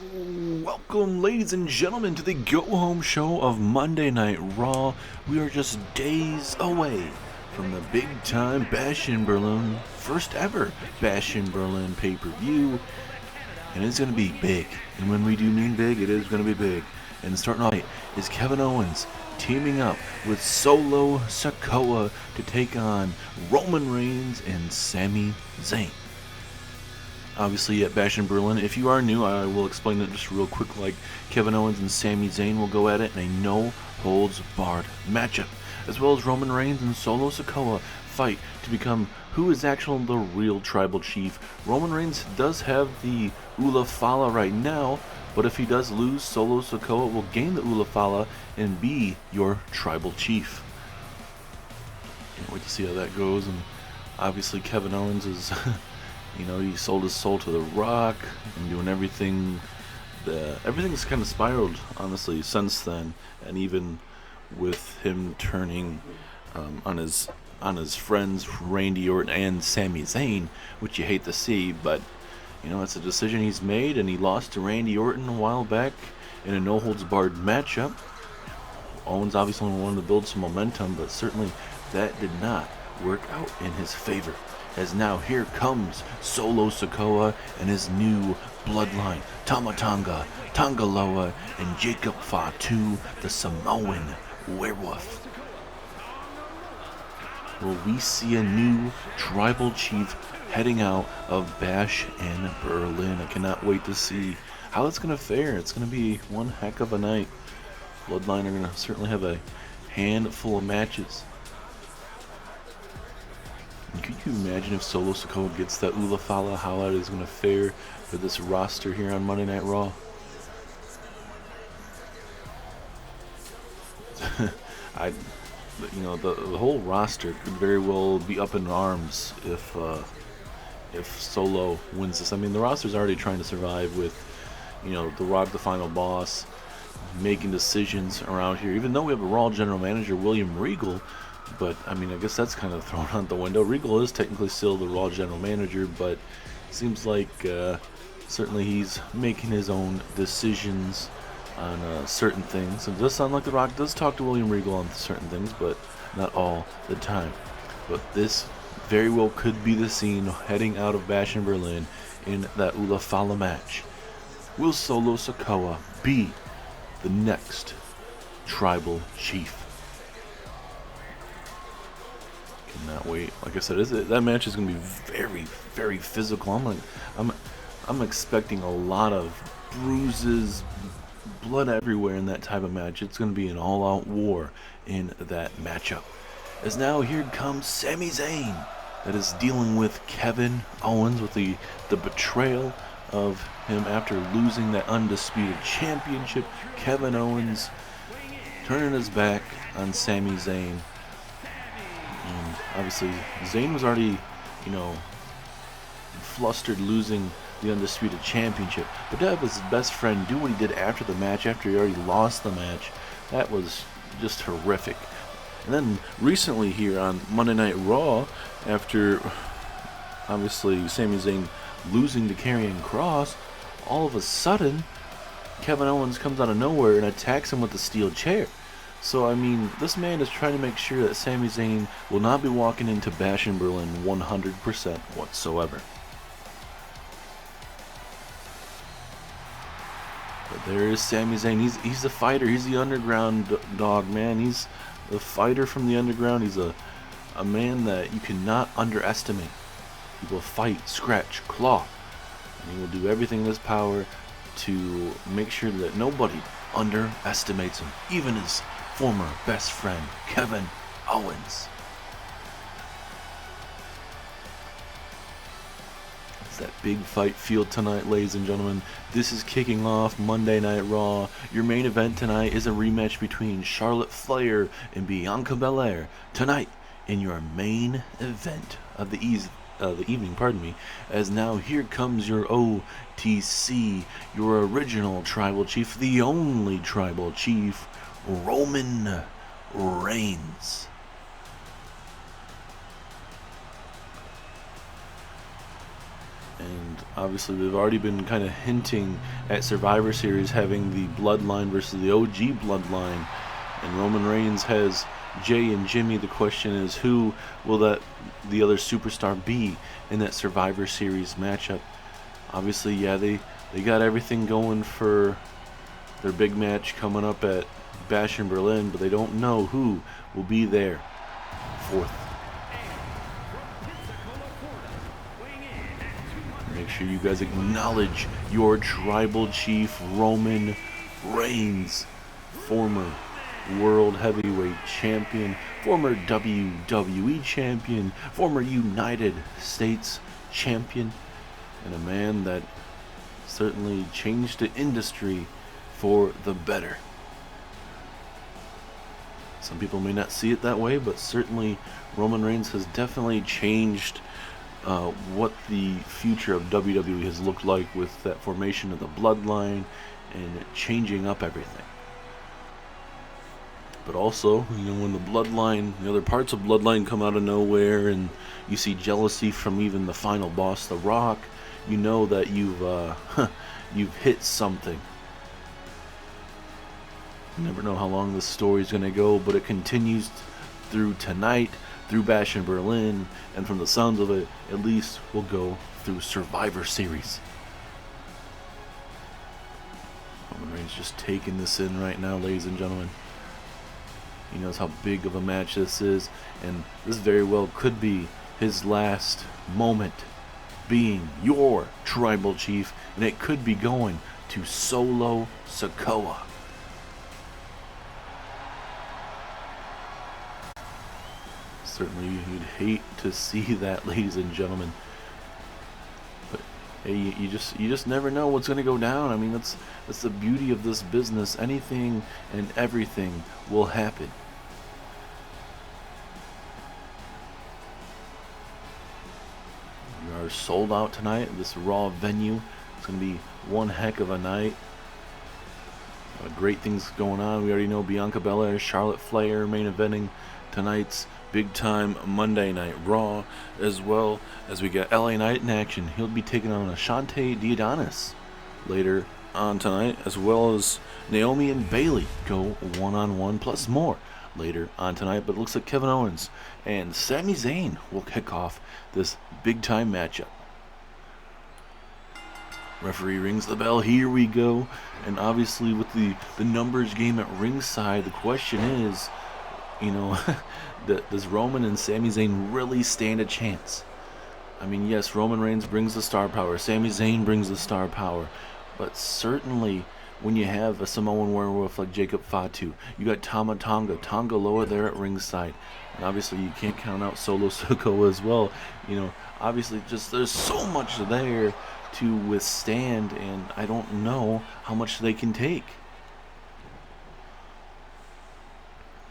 Welcome, ladies and gentlemen, to the go-home show of Monday Night Raw. We are just days away from the big-time Bash in Berlin, first ever Bash in Berlin pay-per-view, and it's going to be big. And when we do mean big, it is going to be big. And starting off is Kevin Owens teaming up with Solo Sikoa to take on Roman Reigns and Sami Zayn. Obviously at Bash in Berlin. If you are new, I will explain it just real quick. Like Kevin Owens and Sami Zayn will go at it in a no-holds-barred matchup, as well as Roman Reigns and Solo Sikoa fight to become who is actually the real tribal chief. Roman Reigns does have the Ula Fala right now, but if he does lose, Solo Sikoa will gain the Ula Fala and be your tribal chief. Can't wait to see how that goes. And obviously Kevin Owens is he sold his soul to The Rock and doing everything. Everything's kind of spiraled, honestly, since then. And even with him turning on his friends Randy Orton and Sami Zayn, which you hate to see, but it's a decision he's made, and he lost to Randy Orton a while back in a no-holds-barred matchup. Owens obviously wanted to build some momentum, but certainly that did not work out in his favor. As now here comes Solo Sikoa and his new bloodline, Tama Tonga, Tangaloa, and Jacob Fatu, the Samoan werewolf. Will we see a new tribal chief heading out of Bash in Berlin? I cannot wait to see how it's going to fare. It's going to be one heck of a night. Bloodline are going to certainly have a handful of matches. Could you imagine if Solo Sikoa gets that Ula Fala, how that is going to fare for this roster here on Monday Night Raw? The whole roster could very well be up in arms if Solo wins this. I mean, the roster's already trying to survive with, The Rock, the final boss, making decisions around here. Even though we have a Raw general manager, William Regal. But, I guess that's kind of thrown out the window. Regal is technically still the Raw general manager, but it seems like certainly he's making his own decisions on certain things. It does sound like The Rock does talk to William Regal on certain things, but not all the time. But this very well could be the scene heading out of Bash in Berlin in that Ula Fala match. Will Solo Sikoa be the next tribal chief? Cannot wait. Like I said, that match is going to be very, very physical. I'm expecting a lot of bruises, blood everywhere in that type of match. It's going to be an all-out war in that matchup. As now here comes Sami Zayn, that is dealing with Kevin Owens with the betrayal of him after losing that undisputed championship. Kevin Owens turning his back on Sami Zayn. And obviously, Zayn was already, flustered losing the Undisputed Championship. But to have his best friend do what he did after the match, after he already lost the match, that was just horrific. And then recently here on Monday Night Raw, after obviously Sami Zayn losing to Karrion Kross, all of a sudden, Kevin Owens comes out of nowhere and attacks him with a steel chair. So, this man is trying to make sure that Sami Zayn will not be walking into Bash in Berlin 100% whatsoever. But there is Sami Zayn. He's a fighter. He's the underground dog, man. He's the fighter from the underground. He's a man that you cannot underestimate. He will fight, scratch, claw. And he will do everything in his power to make sure that nobody underestimates him. Even his former best friend, Kevin Owens. It's that big fight field tonight, ladies and gentlemen. This is kicking off Monday Night Raw. Your main event tonight is a rematch between Charlotte Flair and Bianca Belair. Tonight, in your main event of the evening, as now here comes your OTC, your original tribal chief, the only tribal chief, Roman Reigns. And obviously they've already been kind of hinting at Survivor Series having the Bloodline versus the OG Bloodline. And Roman Reigns has Jay and Jimmy. The question is, who will the other superstar be in that Survivor Series matchup? Obviously, yeah, they got everything going for their big match coming up at Bash in Berlin, but they don't know who will be there fourth. Make sure you guys acknowledge your tribal chief, Roman Reigns, former World Heavyweight Champion, former WWE Champion, former United States Champion, and a man that certainly changed the industry for the better. Some people may not see it that way, but certainly Roman Reigns has definitely changed what the future of WWE has looked like with that formation of the Bloodline and changing up everything. But also, when the Bloodline, the other parts of Bloodline come out of nowhere, and you see jealousy from even the final boss, The Rock, you know that you've hit something. You never know how long this story is going to go, but it continues through tonight, through Bash in Berlin, and from the sounds of it, at least we'll go through Survivor Series. Roman Reigns just taking this in right now, ladies and gentlemen. He knows how big of a match this is, and this very well could be his last moment being your tribal chief, and it could be going to Solo Sikoa. Certainly you'd hate to see that, ladies and gentlemen. But hey, you just never know what's going to go down. I mean, that's the beauty of this business. Anything and everything will happen. We are sold out tonight at this Raw venue. It's going to be one heck of a night. Great things going on. We already know Bianca Belair, Charlotte Flair main eventing tonight's big time Monday Night Raw, as well as we got LA Knight in action. He'll be taking on Ashante Diadonis later on tonight, as well as Naomi and Bayley go one-on-one, plus more later on tonight. But it looks like Kevin Owens and Sami Zayn will kick off this big time matchup. Referee rings the bell. Here we go. And obviously with the numbers game at ringside, the question is, does Roman and Sami Zayn really stand a chance? I mean, yes, Roman Reigns brings the star power. Sami Zayn brings the star power. But certainly when you have a Samoan werewolf like Jacob Fatu, you got Tama Tonga Loa there at ringside. And obviously you can't count out Solo Sikoa as well. Obviously just there's so much there to withstand, and I don't know how much they can take.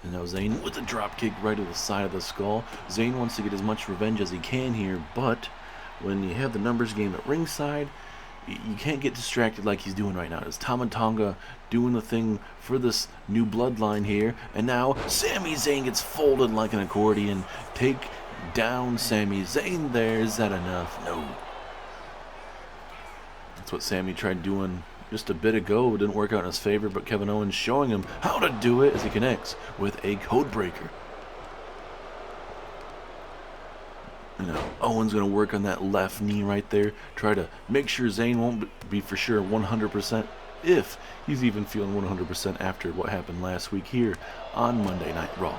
And now Zayn with a drop kick right to the side of the skull. Zayn wants to get as much revenge as he can here, but when you have the numbers game at ringside, you can't get distracted like he's doing right now. It's Tama Tonga doing the thing for this new bloodline here, and now Sami Zayn gets folded like an accordion. Take down Sami Zayn there. Is that enough? No. That's what Sami tried doing just a bit ago. It didn't work out in his favor, but Kevin Owens showing him how to do it as he connects with a code breaker. Owens going to work on that left knee right there, try to make sure Zayn won't be for sure 100%, if he's even feeling 100% after what happened last week here on Monday Night Raw.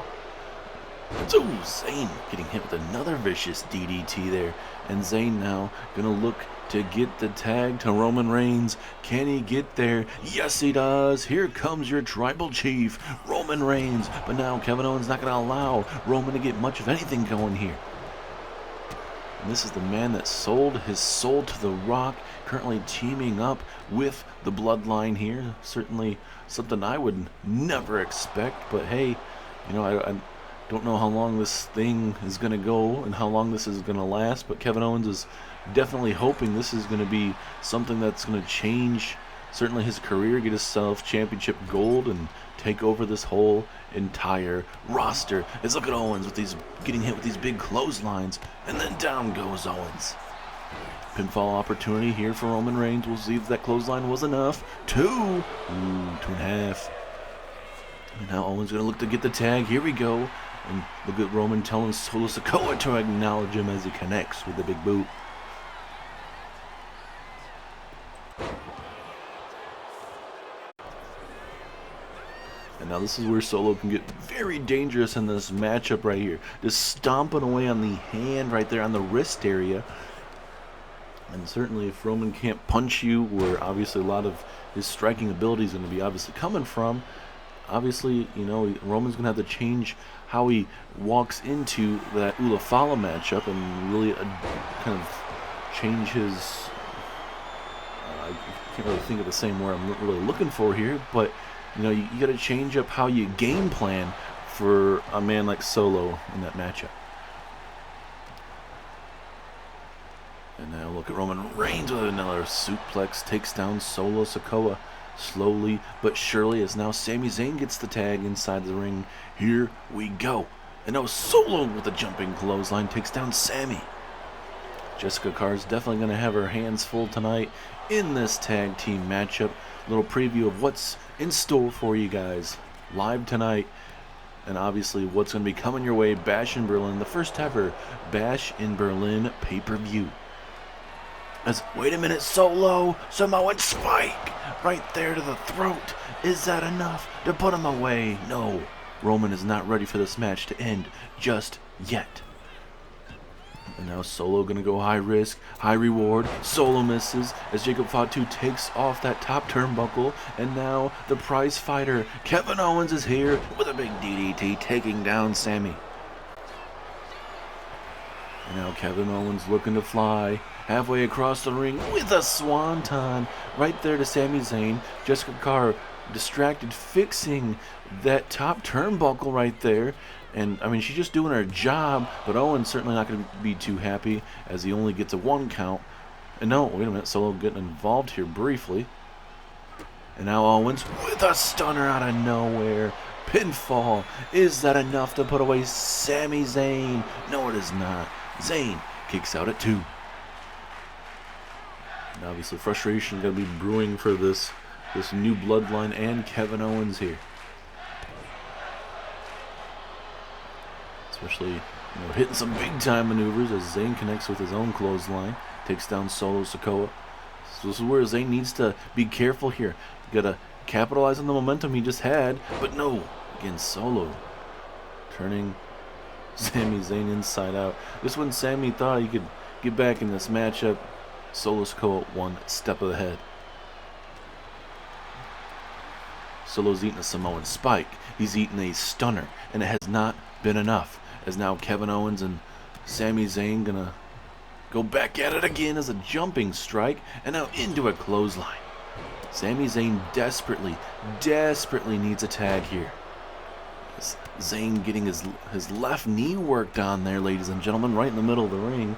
And so Zayn getting hit with another vicious DDT there, and Zayn now going to look to get the tag to Roman Reigns. Can he get there? Yes, he does. Here comes your tribal chief, Roman Reigns. But now Kevin Owens not going to allow Roman to get much of anything going here. And this is the man that sold his soul to The Rock, currently teaming up with the Bloodline here. Certainly something I would never expect, but hey, I don't know how long this thing is going to go and how long this is going to last, but Kevin Owens is definitely hoping this is going to be something that's going to change certainly his career, get himself championship gold, and take over this whole entire roster. Let's look at Owens with getting hit with these big clotheslines, and then down goes Owens. Pinfall opportunity here for Roman Reigns. We'll see if that clothesline was enough. 2. Ooh, 2.5. And now Owens going to look to get the tag. Here we go. And look at Roman telling Solo Sikoa to acknowledge him as he connects with the big boot. And now this is where Solo can get very dangerous in this matchup right here. Just stomping away on the hand right there on the wrist area. And certainly if Roman can't punch you, where obviously a lot of his striking ability is going to be obviously coming from, obviously, you know, Roman's going to have to change how he walks into that Ulafala matchup and really kind of change his... I can't really think of the same word I'm really looking for here, but you know, you got to change up how you game plan for a man like Solo in that matchup. And now look at Roman Reigns with another suplex, takes down Solo Sikoa slowly but surely, as now Sami Zayn gets the tag inside the ring. Here we go. And now Solo with a jumping clothesline takes down Sami. Jessica Carr's definitely going to have her hands full tonight in this tag team matchup. Little preview of what's in store for you guys live tonight, and obviously what's going to be coming your way. Bash in Berlin, the first ever Bash in Berlin pay-per-view. Wait a minute, Solo, Samoan spike right there to the throat. Is that enough to put him away? No, Roman is not ready for this match to end just yet. And now Solo gonna go high risk, high reward. Solo misses as Jacob Fatu takes off that top turnbuckle. And now the prize fighter, Kevin Owens, is here with a big DDT, taking down Sami. And now Kevin Owens looking to fly halfway across the ring with a swanton right there to Sami Zayn. Jessica Carr distracted, fixing that top turnbuckle right there. And, I mean, she's just doing her job, but Owens certainly not going to be too happy as he only gets a 1 count. And no, wait a minute, Solo getting involved here briefly. And now Owens with a stunner out of nowhere. Pinfall. Is that enough to put away Sami Zayn? No, it is not. Zayn kicks out at 2. And obviously frustration going to be brewing for this new bloodline and Kevin Owens here. Especially, you know, hitting some big time maneuvers as Zayn connects with his own clothesline, takes down Solo Sikoa. So this is where Zayn needs to be careful here. Gotta capitalize on the momentum he just had, but no, again Solo turning Sami Zayn inside out. Just when Sami thought he could get back in this matchup, Solo Sikoa 1 step ahead. Solo's eating a Samoan spike. He's eating a stunner, and it has not been enough. As now Kevin Owens and Sami Zayn gonna go back at it again as a jumping strike, and now into a clothesline. Sami Zayn desperately needs a tag here. As Zayn getting his left knee worked on there, ladies and gentlemen, right in the middle of the ring.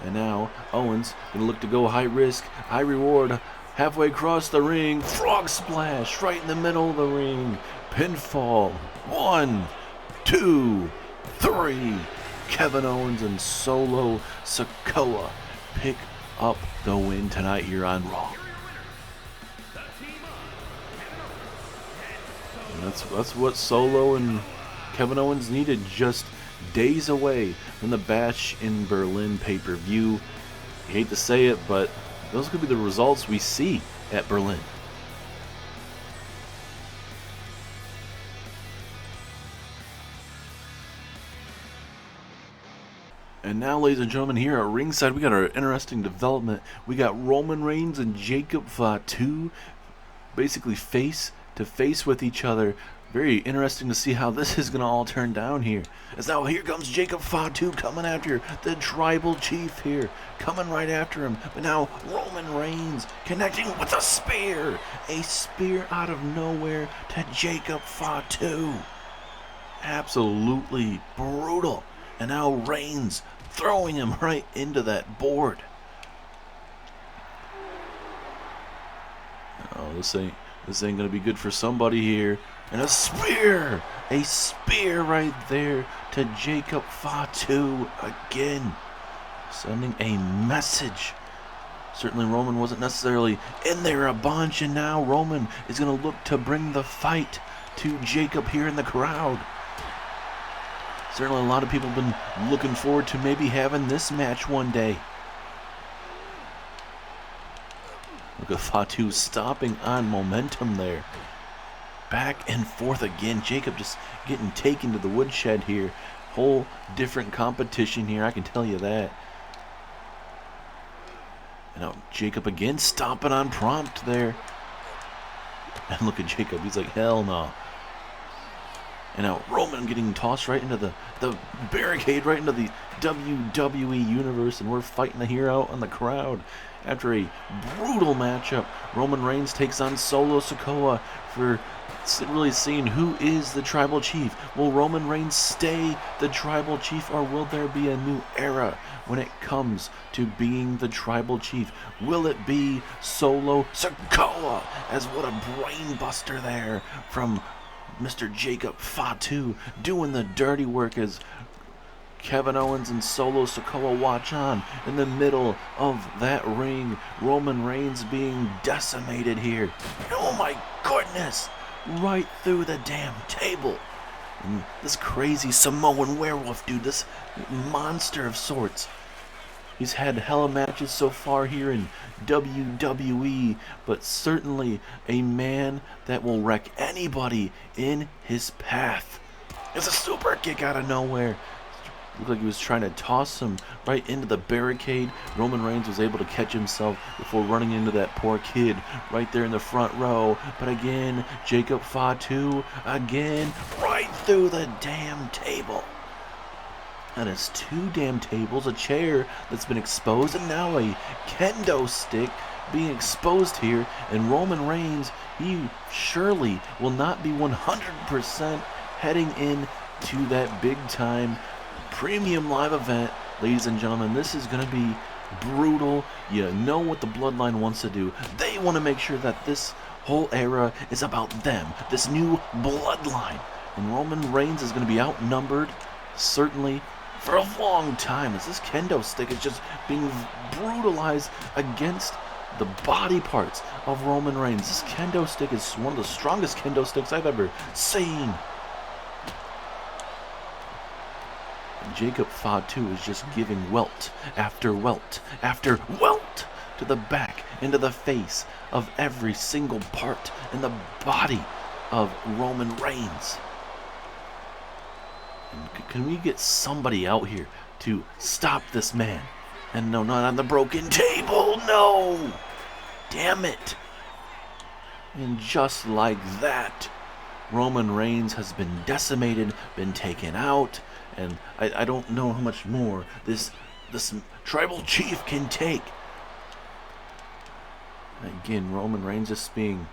And now Owens gonna look to go high risk, high reward. Halfway across the ring, frog splash right in the middle of the ring. Pinfall. 1, 2, 3. Kevin Owens and Solo Sikoa pick up the win tonight here on Raw. And that's what Solo and Kevin Owens needed, just days away from the Bash in Berlin pay-per-view. I hate to say it, but those could be the results we see at Berlin. And now, ladies and gentlemen, here at ringside, we got our interesting development. We got Roman Reigns and Jacob Fatu basically face to face with each other. Very interesting to see how this is going to all turn down here. As now here comes Jacob Fatu coming after the tribal chief here. Coming right after him. But now Roman Reigns connecting with a spear. A spear out of nowhere to Jacob Fatu. Absolutely brutal. And now Reigns throwing him right into that board. Oh, this ain't gonna be good for somebody here. And a spear right there to Jacob Fatu again, sending a message Certainly Roman wasn't necessarily in there a bunch, and now Roman is going to look to bring the fight to Jacob here in the crowd. Certainly a lot of people have been looking forward to maybe having this match one day. Look at Fatu stopping on momentum there. Back and forth again. Jacob just getting taken to the woodshed here. Whole different competition here, I can tell you that. And now Jacob again stomping on prompt there. And look at Jacob, he's like, hell no. And now Roman getting tossed right into the barricade, right into the WWE Universe, and we're fighting here out on the crowd. After a brutal matchup, Roman Reigns takes on Solo Sikoa for really seeing who is the Tribal Chief. Will Roman Reigns stay the Tribal Chief, or will there be a new era when it comes to being the Tribal Chief? Will it be Solo Sikoa? As what a brain buster there from Mr. Jacob Fatu doing the dirty work as Kevin Owens and Solo Sikoa watch on in the middle of that ring. Roman Reigns being decimated here. Oh my goodness! Right through the damn table. And this crazy Samoan werewolf dude, this monster of sorts. He's had hella matches so far here in WWE, but certainly a man that will wreck anybody in his path. It's a super kick out of nowhere. Looked like he was trying to toss him right into the barricade. Roman Reigns was able to catch himself before running into that poor kid right there in the front row. But again, Jacob Fatu, again, right through the damn table. That is two damn tables, a chair that's been exposed, and now a kendo stick being exposed here. And Roman Reigns, he surely will not be 100% heading in to that big time premium live event. Ladies and gentlemen, this is going to be brutal. You know what the Bloodline wants to do. They want to make sure that this whole era is about them, this new Bloodline. And Roman Reigns is going to be outnumbered, certainly, for a long time, as this kendo stick is just being brutalized against the body parts of Roman Reigns. This kendo stick is one of the strongest kendo sticks I've ever seen. Jacob Fatu is just giving welt after welt after welt to the back, into the face of every single part in the body of Roman Reigns. And can we get somebody out here to stop this man? And no, not on the broken table, no! Damn it! And just like that, Roman Reigns has been decimated, been taken out, and I don't know how much more this Tribal Chief can take. Again, Roman Reigns just being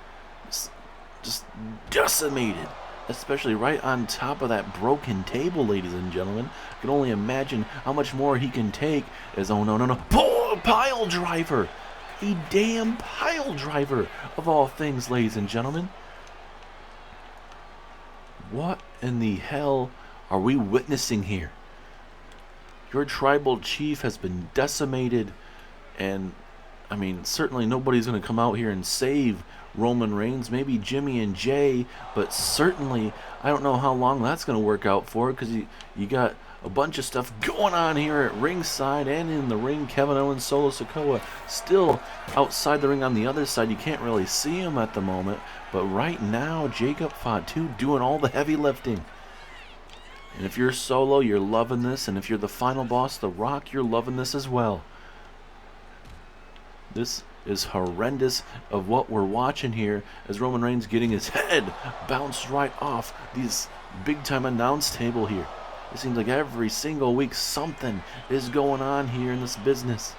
just decimated, especially right on top of that broken table, ladies and gentlemen. I can only imagine how much more he can take as, oh no, pile driver! A damn pile driver, of all things, ladies and gentlemen. What in the hell are we witnessing here? Your Tribal Chief has been decimated, and I mean, certainly nobody's going to come out here and save Roman Reigns. Maybe Jimmy and Jay, but certainly I don't know how long that's going to work out for, because you got a bunch of stuff going on here at ringside and in the ring. Kevin Owens, Solo Sikoa still outside the ring on the other side. You can't really see him at the moment, but right now Jacob Fatu doing all the heavy lifting. And if you're Solo, you're loving this, and if you're the final boss, The Rock, you're loving this as well. This is horrendous of what we're watching here, as Roman Reigns getting his head bounced right off these big time announce table here. It seems like every single week something is going on here in this business.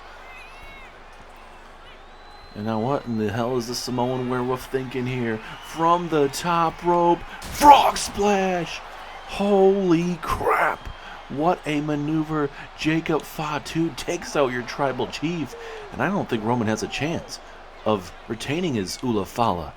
And now what in the hell is the Samoan werewolf thinking here? From the top rope, frog splash! Holy crap! What a maneuver. Jacob Fatu takes out your Tribal Chief, and I don't think Roman has a chance of retaining his Ula Fala.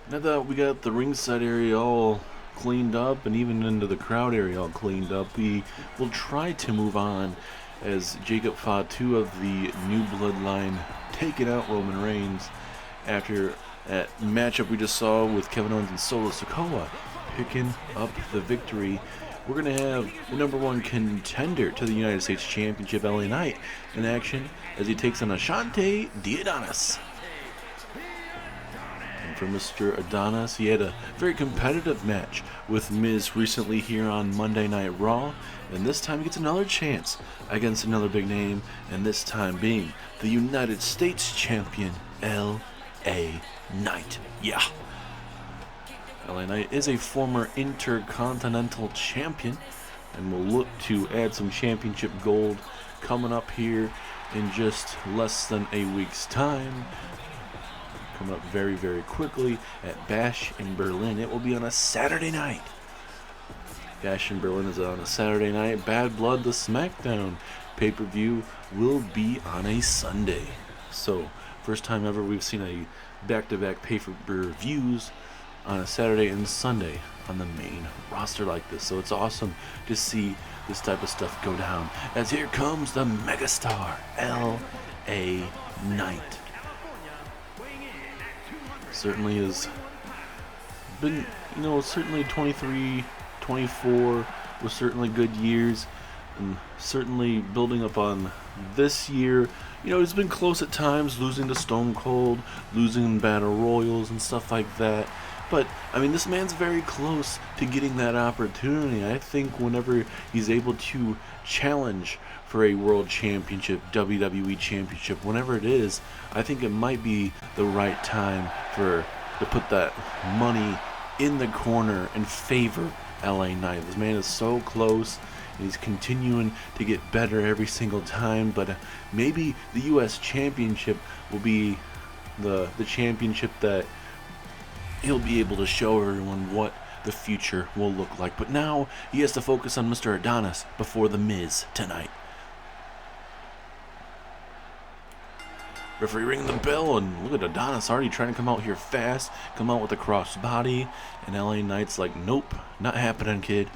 Now that we got the ringside area all cleaned up and even into the crowd area all cleaned up, we will try to move on as Jacob Fatu of the New Bloodline taking out Roman Reigns after that matchup we just saw with Kevin Owens and Solo Sikoa picking up the victory. We're going to have the #1 contender to the United States Championship, LA Knight, in action as he takes on Ashante Adonis. And for Mr. Adonis, he had a very competitive match with Miz recently here on Monday Night Raw, and this time he gets another chance against another big name, and this time being the United States Champion, LA Knight. Yeah. LA Knight is a former Intercontinental Champion and will look to add some championship gold coming up here in just less than a week's time. Coming up very, very quickly at Bash in Berlin. It will be on a Saturday night. Bash in Berlin is on a Saturday night. Bad Blood, the SmackDown pay-per-view, will be on a Sunday. So, first time ever we've seen a back-to-back pay-per-views on a Saturday and Sunday on the main roster like this. So it's awesome to see this type of stuff go down. As here comes the megastar, LA Knight. Certainly has been, certainly 23, 24 were certainly good years, and certainly building up on this year. It's been close at times, losing to Stone Cold, losing in Battle Royals and stuff like that. But, this man's very close to getting that opportunity. I think whenever he's able to challenge for a World Championship, WWE Championship, whenever it is, I think it might be the right time to put that money in the corner and favor LA Knight. This man is so close. He's continuing to get better every single time, but maybe the U.S. Championship will be the championship that he'll be able to show everyone what the future will look like. But now he has to focus on Mr. Adonis before The Miz tonight. Referee ringing the bell, and look at Adonis already trying to come out here fast, come out with a crossbody, and LA Knight's like, nope, not happening, kid.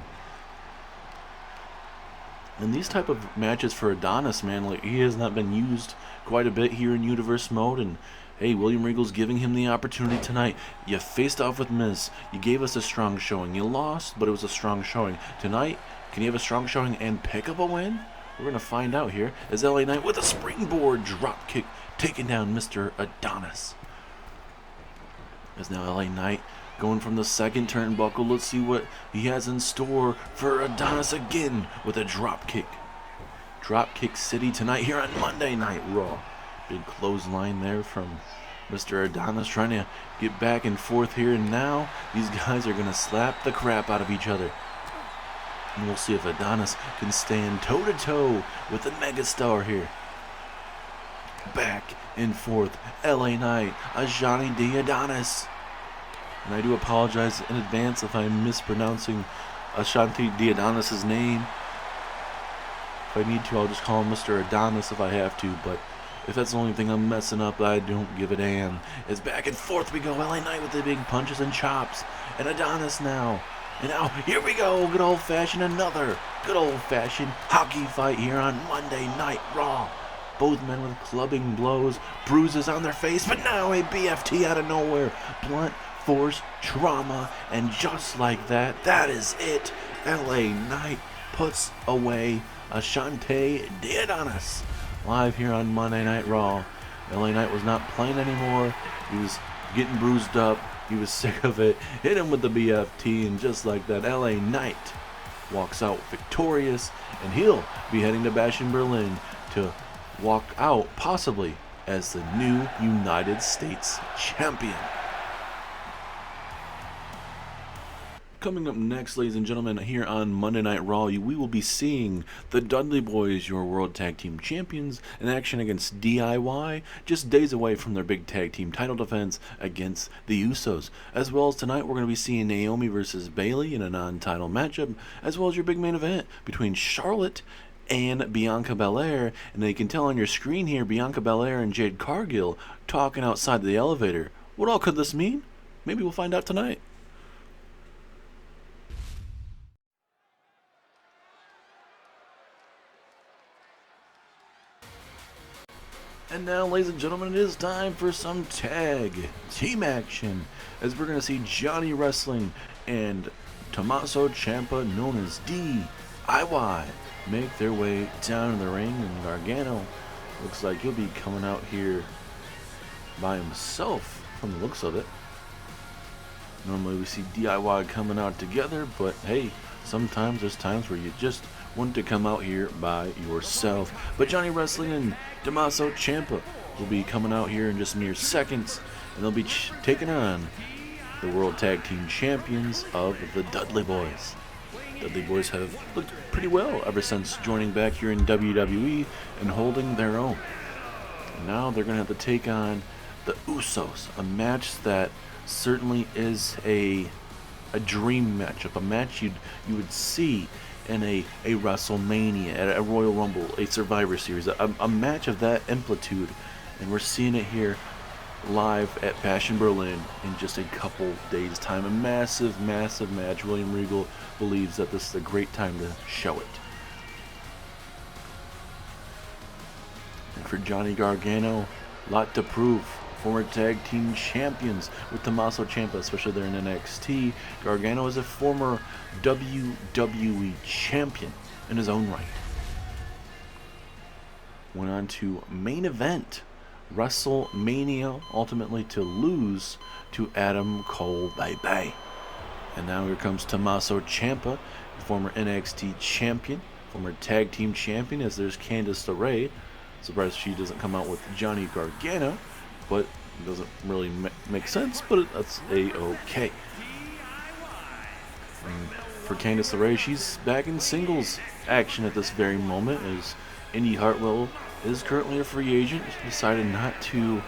And these type of matches for Adonis, man, like, he has not been used quite a bit here in Universe Mode, and hey, William Regal's giving him the opportunity tonight. You faced off with Miz. You gave us a strong showing. You lost, but it was a strong showing. Tonight, can you have a strong showing and pick up a win? We're going to find out here as LA Knight with a springboard drop kick taking down Mr. Adonis. As now LA Knight going from the second turnbuckle. Let's see what he has in store for Adonis again with a drop kick. Drop kick city tonight here on Monday Night Raw. Big clothesline there from Mr. Adonis trying to get back and forth here, and now these guys are going to slap the crap out of each other. And we'll see if Adonis can stand toe-to-toe with the megastar here. Back and forth, LA Knight, Ashante Adonis. And I do apologize in advance if I'm mispronouncing Ashante Adonis' name. If I need to, I'll just call him Mr. Adonis if I have to, but if that's the only thing I'm messing up, I don't give a damn. As back and forth we go, LA Knight with the big punches and chops, and Adonis now. And now, here we go, another good old-fashioned hockey fight here on Monday Night Raw. Both men with clubbing blows, bruises on their face, but now a BFT out of nowhere. Blunt force trauma, and just like that, that is it. LA Knight puts away Ashante Adonis. Live here on Monday Night Raw. LA Knight was not playing anymore. He was getting bruised up. He was sick of it. Hit him with the BFT, and just like that, LA Knight walks out victorious, and he'll be heading to Bash in Berlin to walk out possibly as the new United States Champion. Coming up next, ladies and gentlemen, here on Monday Night Raw, we will be seeing the Dudley Boyz, your World Tag Team Champions, in action against DIY, just days away from their big tag team title defense against the Usos. As well as tonight, we're going to be seeing Naomi versus Bayley in a non-title matchup, as well as your big main event between Charlotte and Bianca Belair. And you can tell on your screen here, Bianca Belair and Jade Cargill talking outside the elevator. What all could this mean? Maybe we'll find out tonight. And now, ladies and gentlemen, it is time for some tag team action, as we're going to see Johnny Wrestling and Tommaso Ciampa, known as DIY, make their way down in the ring, and Gargano looks like he'll be coming out here by himself from the looks of it. Normally we see DIY coming out together, but hey, sometimes there's times where you just want to come out here by yourself. But Johnny Wrestling and Tommaso Ciampa will be coming out here in just mere seconds, and they'll be taking on the World Tag Team Champions of the Dudley Boyz. Dudley Boyz have looked pretty well ever since joining back here in WWE and holding their own. And now they're going to have to take on the Usos, a match that certainly is a dream matchup, a match you would see in a WrestleMania, at a Royal Rumble, a Survivor Series, a match of that amplitude, and we're seeing it here live at Bash in Berlin in just a couple days' time. A massive, massive match. William Regal believes that this is a great time to show it. And for Johnny Gargano, a lot to prove. Former tag team champions with Tommaso Ciampa, especially there in NXT. Gargano is a former WWE champion in his own right. Went on to main event WrestleMania, ultimately to lose to Adam Cole, baby. And now here comes Tommaso Ciampa, former NXT champion, former tag team champion, as there's Candice LeRae. Surprised she doesn't come out with Johnny Gargano, but it doesn't really make sense, but that's a-okay. And for Candice LeRae, she's back in singles action at this very moment, as Indy Hartwell is currently a free agent. She decided not to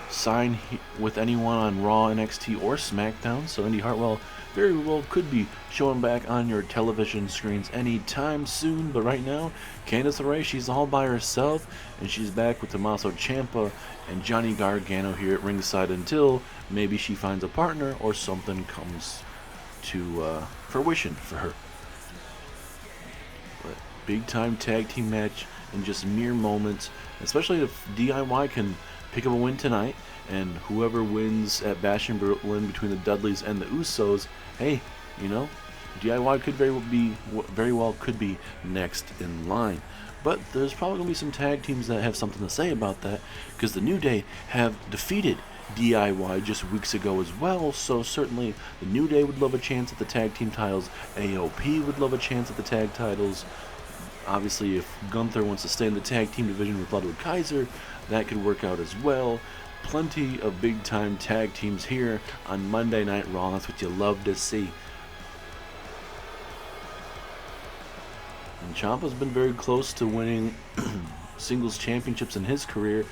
sign with anyone on Raw, NXT, or SmackDown, so Indy Hartwell very well could be showing back on your television screens anytime soon. But right now, Candice LeRae, she's all by herself, and she's back with Tommaso Ciampa and Johnny Gargano here at ringside until maybe she finds a partner or something comes to fruition for her. But big time tag team match in just mere moments, especially if DIY can pick up a win tonight, and whoever wins at Bash in Berlin between the Dudleys and the Usos, hey, you know, DIY could very well could be next in line. But there's probably going to be some tag teams that have something to say about that, because the New Day have defeated DIY just weeks ago as well, so certainly the New Day would love a chance at the tag team titles. AOP would love a chance at the tag titles. Obviously, if Gunther wants to stay in the tag team division with Ludwig Kaiser, that could work out as well. Plenty of big time tag teams here on Monday Night Raw. That's what you love to see. And Ciampa's been very close to winning singles championships in his career.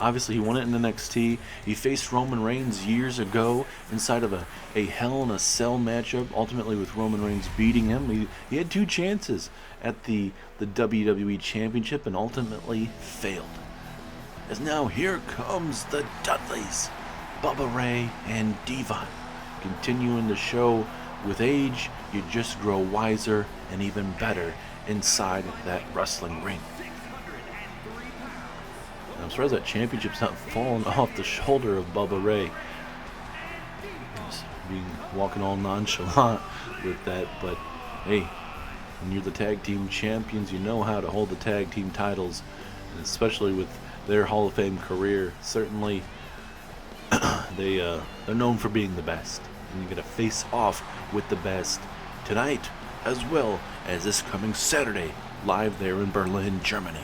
Obviously, he won it in NXT. He faced Roman Reigns years ago inside of a Hell in a Cell matchup, ultimately with Roman Reigns beating him. He had two chances at the WWE Championship and ultimately failed. As now here comes the Dudleys, Bubba Ray and Devon. Continuing the show, with age, you just grow wiser and even better inside that wrestling ring. I'm surprised that championship's not falling off the shoulder of Bubba Ray. Just walking all nonchalant with that, but hey, when you're the tag team champions, you know how to hold the tag team titles, and especially with their Hall of Fame career. Certainly, they're known for being the best, and you get to face off with the best tonight, as well as this coming Saturday, live there in Berlin, Germany.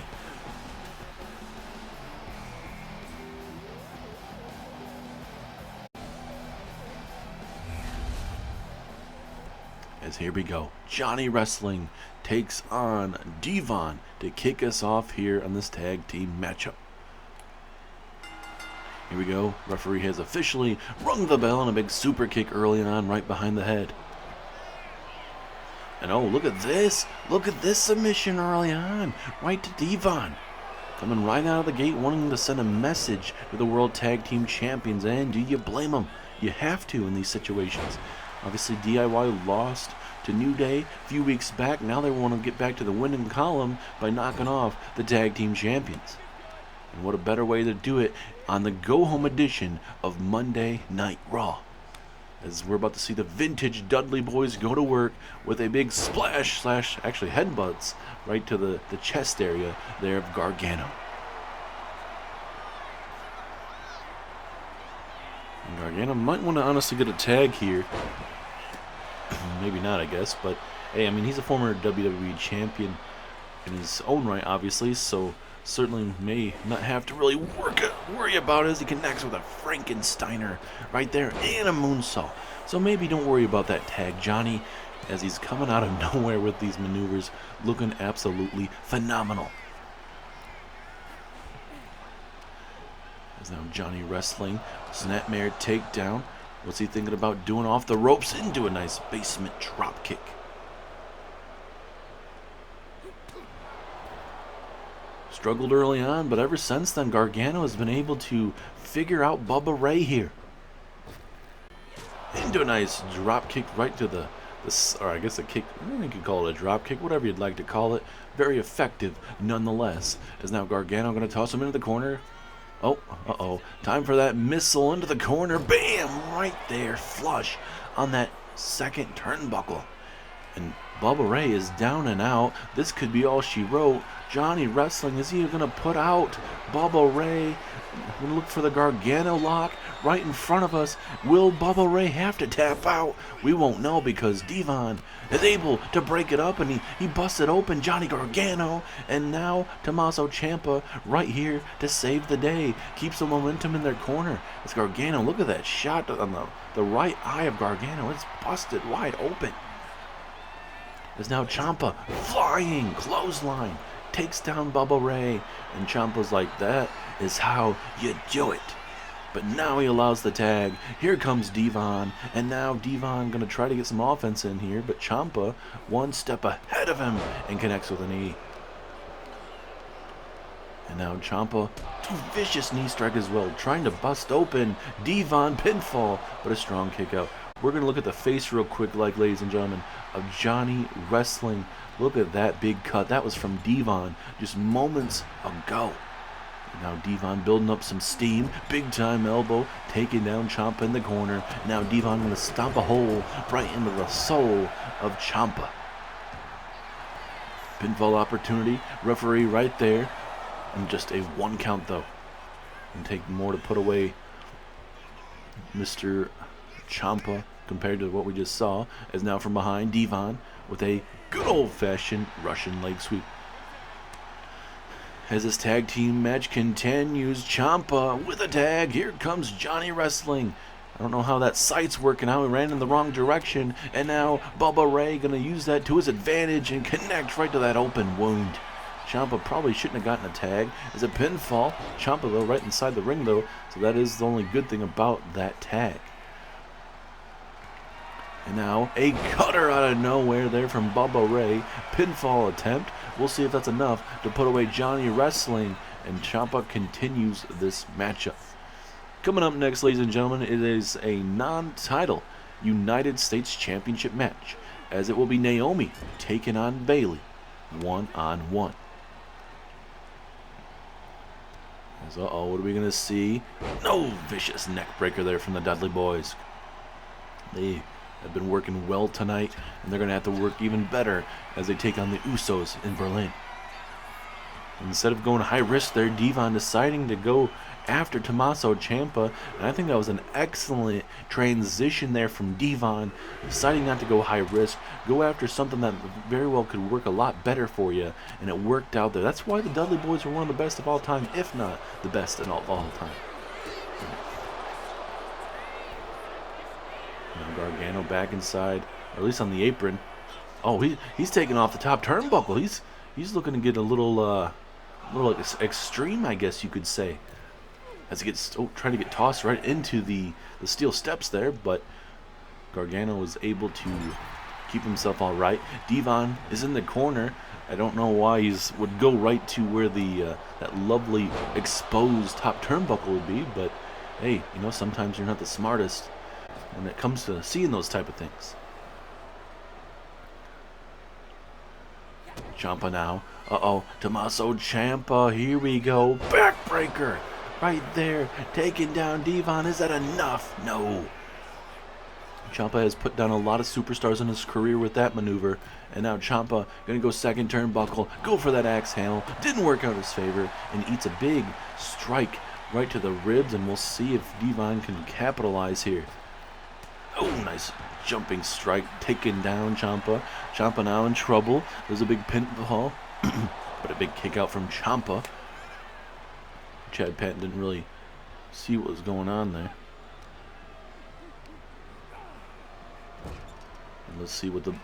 As here we go, Johnny Wrestling takes on Devon to kick us off here on this tag team matchup. Here we go, referee has officially rung the bell, and a big super kick early on right behind the head. And oh, look at this submission early on, right to Devon. Coming right out of the gate, wanting to send a message to the World Tag Team Champions, and do you blame him? You have to in these situations. Obviously, DIY lost to New Day a few weeks back. Now they want to get back to the winning column by knocking off the tag team champions. And what a better way to do it on the go-home edition of Monday Night Raw, as we're about to see the vintage Dudley Boyz go to work with a big splash / actually headbutts right to the chest area there of Gargano. And Gargano might want to honestly get a tag here. Maybe not, I guess, but hey, I mean, he's a former WWE champion in his own right, obviously, so certainly may not have to really worry about it as he connects with a Frankensteiner right there and a moonsault. So maybe don't worry about that tag, Johnny, as he's coming out of nowhere with these maneuvers, looking absolutely phenomenal. As now Johnny wrestling, snapmare takedown. What's he thinking about doing off the ropes into a nice basement drop kick? Struggled early on, but ever since then, Gargano has been able to figure out Bubba Ray here. Into a nice drop kick right to the or I guess a kick, you could call it a drop kick, whatever you'd like to call it. Very effective nonetheless. As now Gargano going to toss him into the corner. Oh, uh-oh. Time for that missile into the corner. Bam! Right there, flush on that second turnbuckle. And Bubba Ray is down and out. This could be all she wrote. Johnny wrestling. Is he going to put out Bubba Ray? We're going to look for the Gargano lock right in front of us. Will Bubba Ray have to tap out? We won't know because Devon is able to break it up, and he busted open Johnny Gargano. And now Tommaso Ciampa right here to save the day. Keeps the momentum in their corner. It's Gargano. Look at that shot on the right eye of Gargano. It's busted wide open. Is now Ciampa flying clothesline, takes down Bubba Ray, and Ciampa's like, that is how you do it. But now he allows the tag. Here comes Devon, and now Devon gonna try to get some offense in here, but Ciampa one step ahead of him and connects with a knee. And now Ciampa, two vicious knee strike as well, trying to bust open Devon pinfall, but a strong kick out. We're going to look at the face real quick, ladies and gentlemen, of Johnny wrestling. Look at that big cut. That was from Devon just moments ago. Now Devon building up some steam. Big time elbow, taking down Ciampa in the corner. Now Devon going to stomp a hole right into the soul of Ciampa. Pinfall opportunity. Referee right there. And just a 1 count though. And take more to put away Mr. Ciampa compared to what we just saw, as now from behind Devon with a good old-fashioned Russian leg sweep. As this tag team match continues, Ciampa with a tag. Here comes Johnny wrestling. I don't know how that sight's working out. He ran in the wrong direction, and now Bubba Ray gonna use that to his advantage and connect right to that open wound. Ciampa probably shouldn't have gotten a tag. It's a pinfall. Ciampa though right inside the ring though, so that is the only good thing about that tag. And now a cutter out of nowhere there from Bubba Ray. Pinfall attempt. We'll see if that's enough to put away Johnny wrestling. And Ciampa continues this matchup. Coming up next, ladies and gentlemen, it is a non-title United States Championship match, as it will be Naomi taking on Bayley 1-on-1. Uh-oh, what are we going to see? No vicious neck breaker there from the Dudley Boyz. They have been working well tonight, and they're going to have to work even better as they take on the Usos in Berlin. Instead of going high risk there, Devon deciding to go after Tommaso Ciampa, and I think that was an excellent transition there from Devon, deciding not to go high risk, go after something that very well could work a lot better for you, and it worked out there. That's why the Dudley Boyz are one of the best of all time, if not the best in all time. Now Gargano back inside, or at least on the apron. Oh, he's taking off the top turnbuckle. He's looking to get a little extreme, I guess you could say, as he gets trying to get tossed right into the steel steps there. But Gargano was able to keep himself all right. Devon is in the corner. I don't know why would go right to where the that lovely exposed top turnbuckle would be, but hey, sometimes you're not the smartest. when it comes to seeing those type of things. Ciampa now. Tommaso Ciampa. Here we go. Backbreaker. Right there. Taking down Devon. Is that enough? No. Ciampa has put down a lot of superstars in his career with that maneuver. And now Ciampa going to go second turnbuckle. Go for that axe handle. Didn't work out his favor. And eats a big strike right to the ribs. And we'll see if Devon can capitalize here. Oh, nice jumping strike, taking down Ciampa. Ciampa now in trouble. There's a big pinfall, but a big kick out from Ciampa. Chad Patton didn't really see what was going on there. And let's see what the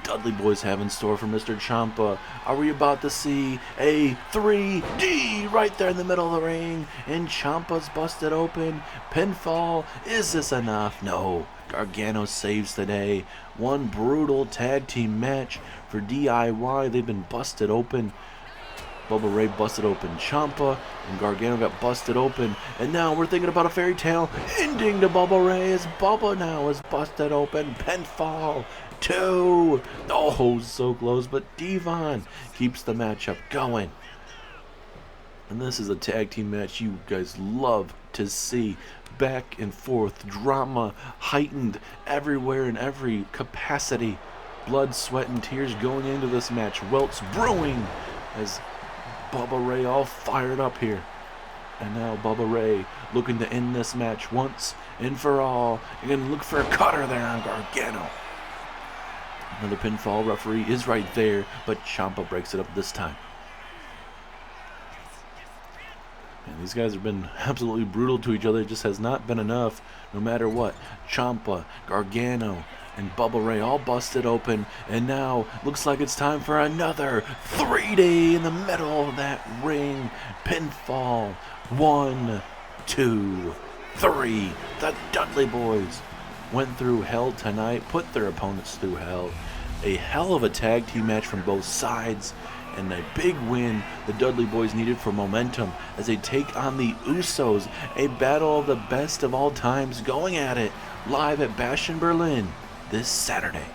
Dudley Boyz have in store for Mr. Ciampa. Are we about to see a 3D right there in the middle of the ring? And Ciampa's busted open. Pinfall. Is this enough? No. Gargano saves the day. One brutal tag team match for DIY. They've been busted open. Bubba Ray busted open Ciampa, and Gargano got busted open. And now we're thinking about a fairy tale ending to Bubba Ray as Bubba now is busted open. Pinfall. 2. Oh, so close, but Devon keeps the matchup going. And this is a tag team match you guys love to see. Back and forth, drama heightened everywhere in every capacity. Blood, sweat, and tears going into this match. Welts brewing as Bubba Ray all fired up here. And now Bubba Ray looking to end this match once and for all. You're going to look for a cutter there on Gargano. Another pinfall. Referee is right there, but Ciampa breaks it up this time. And these guys have been absolutely brutal to each other. It just has not been enough, no matter what. Ciampa, Gargano, and Bubba Ray all busted open. And now looks like it's time for another 3D in the middle of that ring. Pinfall. 1, 2, 3. The Dudley Boyz went through hell tonight, put their opponents through hell. A hell of a tag team match from both sides. And a big win the Dudley Boyz needed for momentum as they take on the Usos. A battle of the best of all times going at it live at Bash in Berlin this Saturday.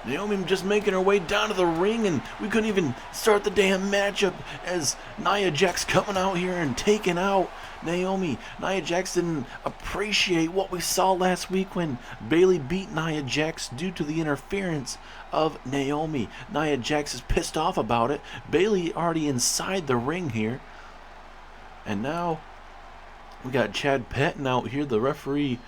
Naomi just making her way down to the ring, and we couldn't even start the damn matchup as Nia Jax coming out here and taking out Naomi. Nia Jax didn't appreciate what we saw last week when Bayley beat Nia Jax due to the interference of Naomi. Nia Jax is pissed off about it. Bayley already inside the ring here. And now we got Chad Patton out here, the referee.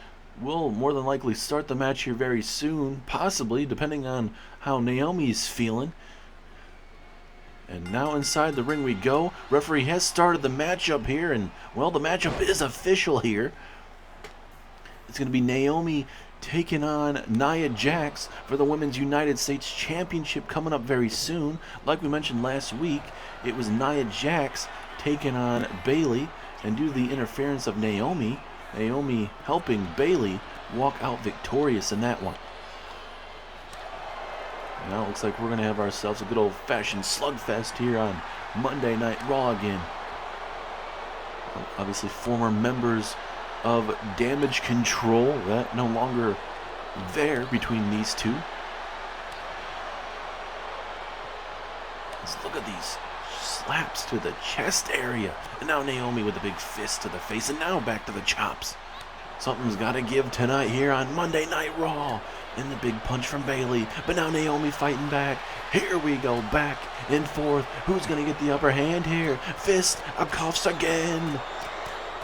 Will more than likely start the match here very soon, possibly, depending on how Naomi's feeling. And now inside the ring we go. Referee has started the matchup here, and, well, the matchup is official here. It's going to be Naomi taking on Nia Jax for the Women's United States Championship coming up very soon. Like we mentioned last week, it was Nia Jax taking on Bayley, and due to the interference of Naomi helping Bayley walk out victorious in that one. Now it looks like we're going to have ourselves a good old-fashioned slugfest here on Monday Night Raw again. Obviously former members of Damage Control, that no longer there between these two. Let's look at these slaps to the chest area. And now Naomi with a big fist to the face, and now back to the chops. Something's got to give tonight here on Monday Night Raw. And the big punch from Bayley, but now Naomi fighting back. Here we go, back and forth. Who's going to get the upper hand here? Fist, cuffs again.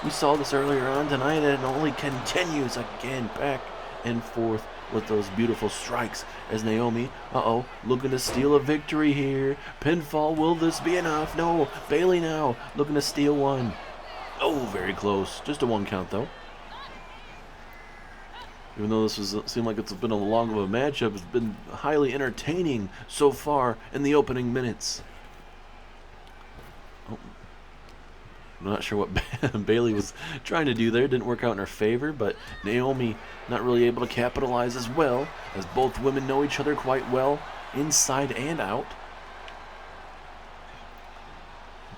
We saw this earlier on tonight, and it only continues again, back and forth with those beautiful strikes as Naomi, looking to steal a victory here. Pinfall, will this be enough? No, Bayley now looking to steal one. Oh, very close. Just a 1 count, though. Even though this seemed like it's been a long of a matchup, it's been highly entertaining so far in the opening minutes. Oh. I'm not sure what Bayley was trying to do there. Didn't work out in her favor, but Naomi not really able to capitalize as well, as both women know each other quite well, inside and out.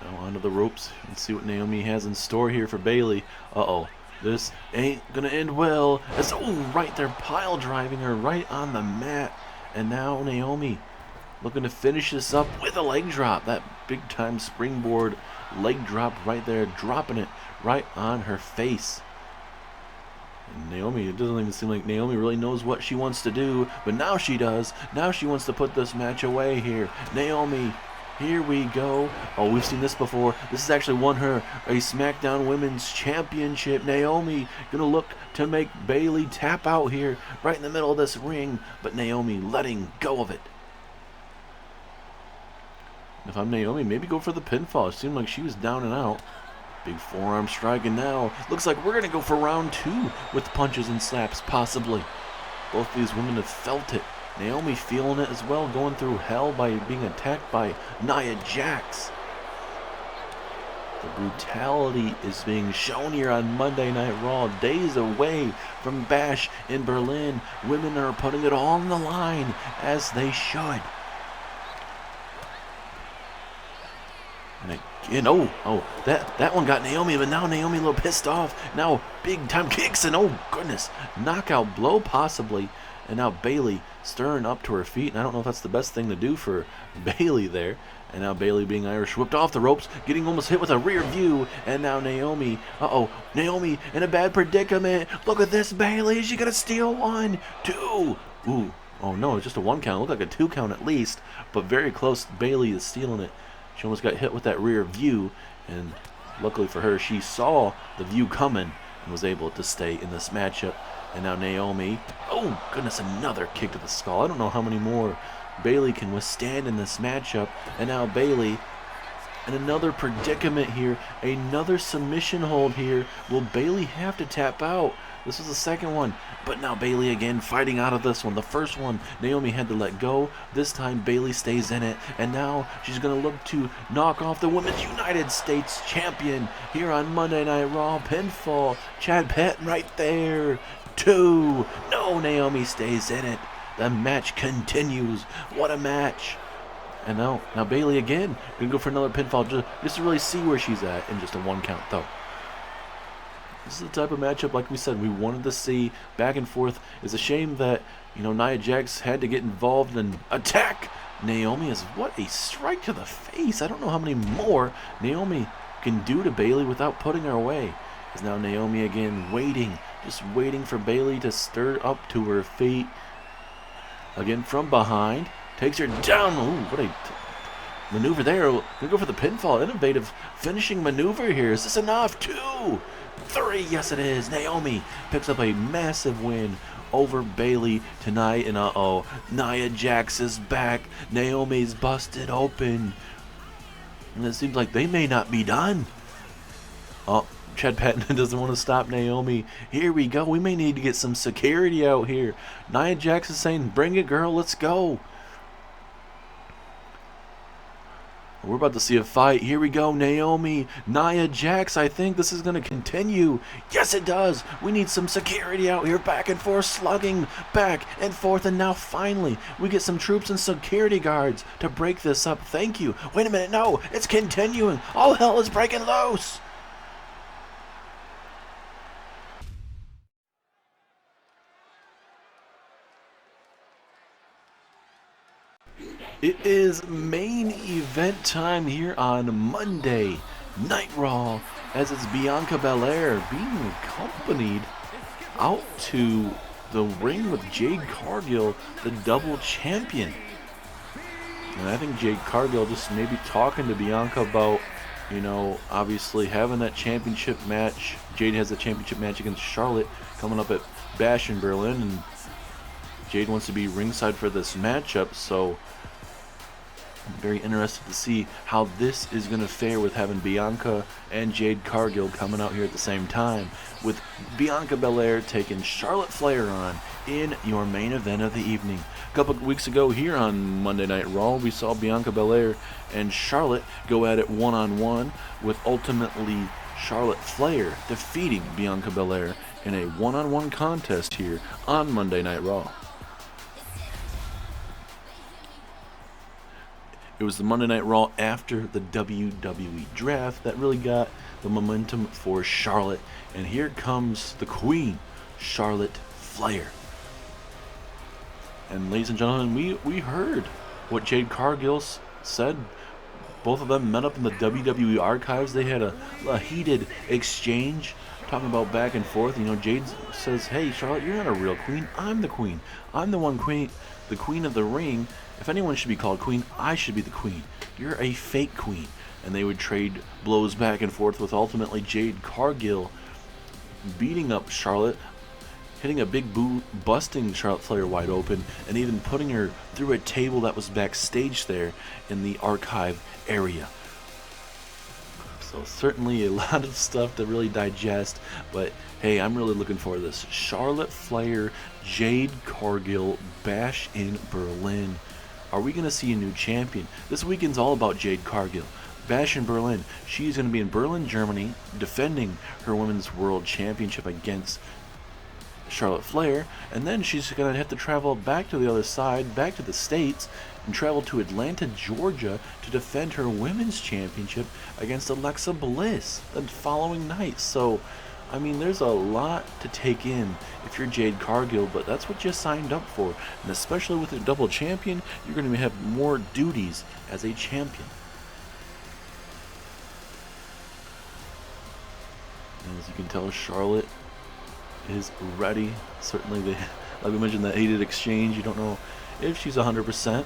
Now onto the ropes and see what Naomi has in store here for Bayley. Uh-oh. This ain't gonna end well. As right there, pile driving her right on the mat. And now Naomi looking to finish this up with a leg drop. That big time springboard leg drop right there, dropping it right on her face. And Naomi, it doesn't even seem like Naomi really knows what she wants to do, but now she does. Now she wants to put this match away here. Naomi, here we go. Oh, we've seen this before. This has actually won her a SmackDown Women's Championship. Naomi gonna look to make Bayley tap out here right in the middle of this ring, but Naomi letting go of it. If I'm Naomi, maybe go for the pinfall. It seemed like she was down and out. Big forearm striking now. Looks like we're gonna go for round 2 with punches and slaps, possibly. Both these women have felt it. Naomi feeling it as well, going through hell by being attacked by Nia Jax. The brutality is being shown here on Monday Night Raw. Days away from Bash in Berlin. Women are putting it all on the line, as they should. And again, that one got Naomi, but now Naomi a little pissed off. Now big time kicks and oh goodness, knockout blow possibly. And now Bayley stirring up to her feet, and I don't know if that's the best thing to do for Bayley there. And now Bayley being Irish whipped off the ropes, getting almost hit with a rear view. And now Naomi, Naomi in a bad predicament. Look at this, Bayley, is she gonna steal 1, 2? Ooh, oh no, it's just a 1 count. It looked like a 2 count at least, but very close. Bayley is stealing it. She almost got hit with that rear view, and luckily for her, she saw the view coming and was able to stay in this matchup. And now Naomi, oh goodness, another kick to the skull. I don't know how many more Bayley can withstand in this matchup. And now Bayley in another predicament here, another submission hold here. Will Bayley have to tap out? This was the second one, but now Bayley again fighting out of this one. The first one, Naomi had to let go. This time Bayley stays in it, and now she's going to look to knock off the Women's United States Champion here on Monday Night Raw. Pinfall, Chad Patton right there. 2. No, Naomi stays in it. The match continues. What a match. And now Bayley again going to go for another pinfall just to really see where she's at in just a 1 count though. This is the type of matchup, like we said, we wanted to see back and forth. It's a shame that, Nia Jax had to get involved and attack Naomi. As what a strike to the face. I don't know how many more Naomi can do to Bayley without putting her away. As now Naomi again just waiting for Bayley to stir up to her feet. Again from behind. Takes her down. Ooh, what a maneuver there. Gonna go for the pinfall. Innovative finishing maneuver here. Is this enough? 2, 3. Yes, it is. Naomi picks up a massive win over Bayley tonight. And Nia Jax is back. Naomi's busted open. And it seems like they may not be done. Oh, Chad Patton doesn't want to stop Naomi. Here we go. We may need to get some security out here. Nia Jax is saying, bring it, girl. Let's go. We're about to see a fight. Here we go, Naomi, Nia Jax. I think this is going to continue. Yes, it does. We need some security out here. Back and forth slugging. Back and forth. And now finally, we get some troops and security guards to break this up. Thank you. Wait a minute. No, it's continuing. All hell is breaking loose. It is main event time here on Monday Night Raw, as it's Bianca Belair being accompanied out to the ring with Jade Cargill, the double champion. And I think Jade Cargill just maybe talking to Bianca about, obviously having that championship match. Jade has a championship match against Charlotte coming up at Bash in Berlin, and Jade wants to be ringside for this matchup, so I'm very interested to see how this is going to fare with having Bianca and Jade Cargill coming out here at the same time, with Bianca Belair taking Charlotte Flair on in your main event of the evening. A couple of weeks ago here on Monday Night Raw, we saw Bianca Belair and Charlotte go at it one-on-one, with ultimately Charlotte Flair defeating Bianca Belair in a one-on-one contest here on Monday Night Raw. It was the Monday Night Raw after the WWE draft that really got the momentum for Charlotte. And here comes the Queen, Charlotte Flair. And ladies and gentlemen, we heard what Jade Cargill said. Both of them met up in the WWE archives. They had a heated exchange talking about back and forth. You know, Jade says, "Hey, Charlotte, you're not a real queen. I'm the queen. I'm the one queen, the queen of the ring. If anyone should be called queen, I should be the queen. You're a fake queen." And they would trade blows back and forth, with ultimately Jade Cargill beating up Charlotte, hitting a big boot, busting Charlotte Flair wide open, and even putting her through a table that was backstage there in the archive area. So certainly a lot of stuff to really digest, but hey, I'm really looking forward to this. Charlotte Flair, Jade Cargill, Bash in Berlin. Are we going to see a new champion? This weekend's all about Jade Cargill. Bash in Berlin. She's going to be in Berlin, Germany, defending her Women's World Championship against Charlotte Flair, and then she's going to have to travel back to the other side, back to the States, and travel to Atlanta, Georgia to defend her Women's Championship against Alexa Bliss the following night. So, I mean, there's a lot to take in if you're Jade Cargill, but that's what you signed up for. And especially with a double champion, you're going to have more duties as a champion. And as you can tell, Charlotte is ready. Certainly, like we mentioned, that heated exchange. You don't know if she's 100%. It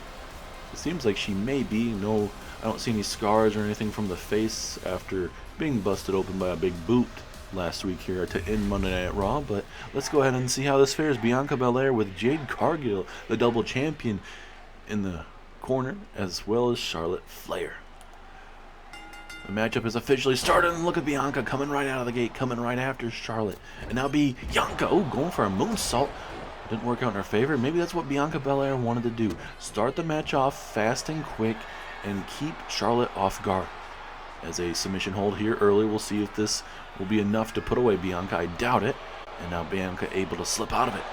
seems like she may be. No, I don't see any scars or anything from the face after being busted open by a big boot last week here to end Monday Night Raw. But let's go ahead and see how this fares. Bianca Belair with Jade Cargill, the double champion, in the corner, as well as Charlotte Flair. The matchup is officially started, and look at Bianca coming right out of the gate, coming right after Charlotte. And now Bianca, going for a moonsault. Didn't work out in her favor. Maybe that's what Bianca Belair wanted to do. Start the match off fast and quick and keep Charlotte off guard. As a submission hold here early, we'll see if this will be enough to put away Bianca. I doubt it. And now Bianca able to slip out of it.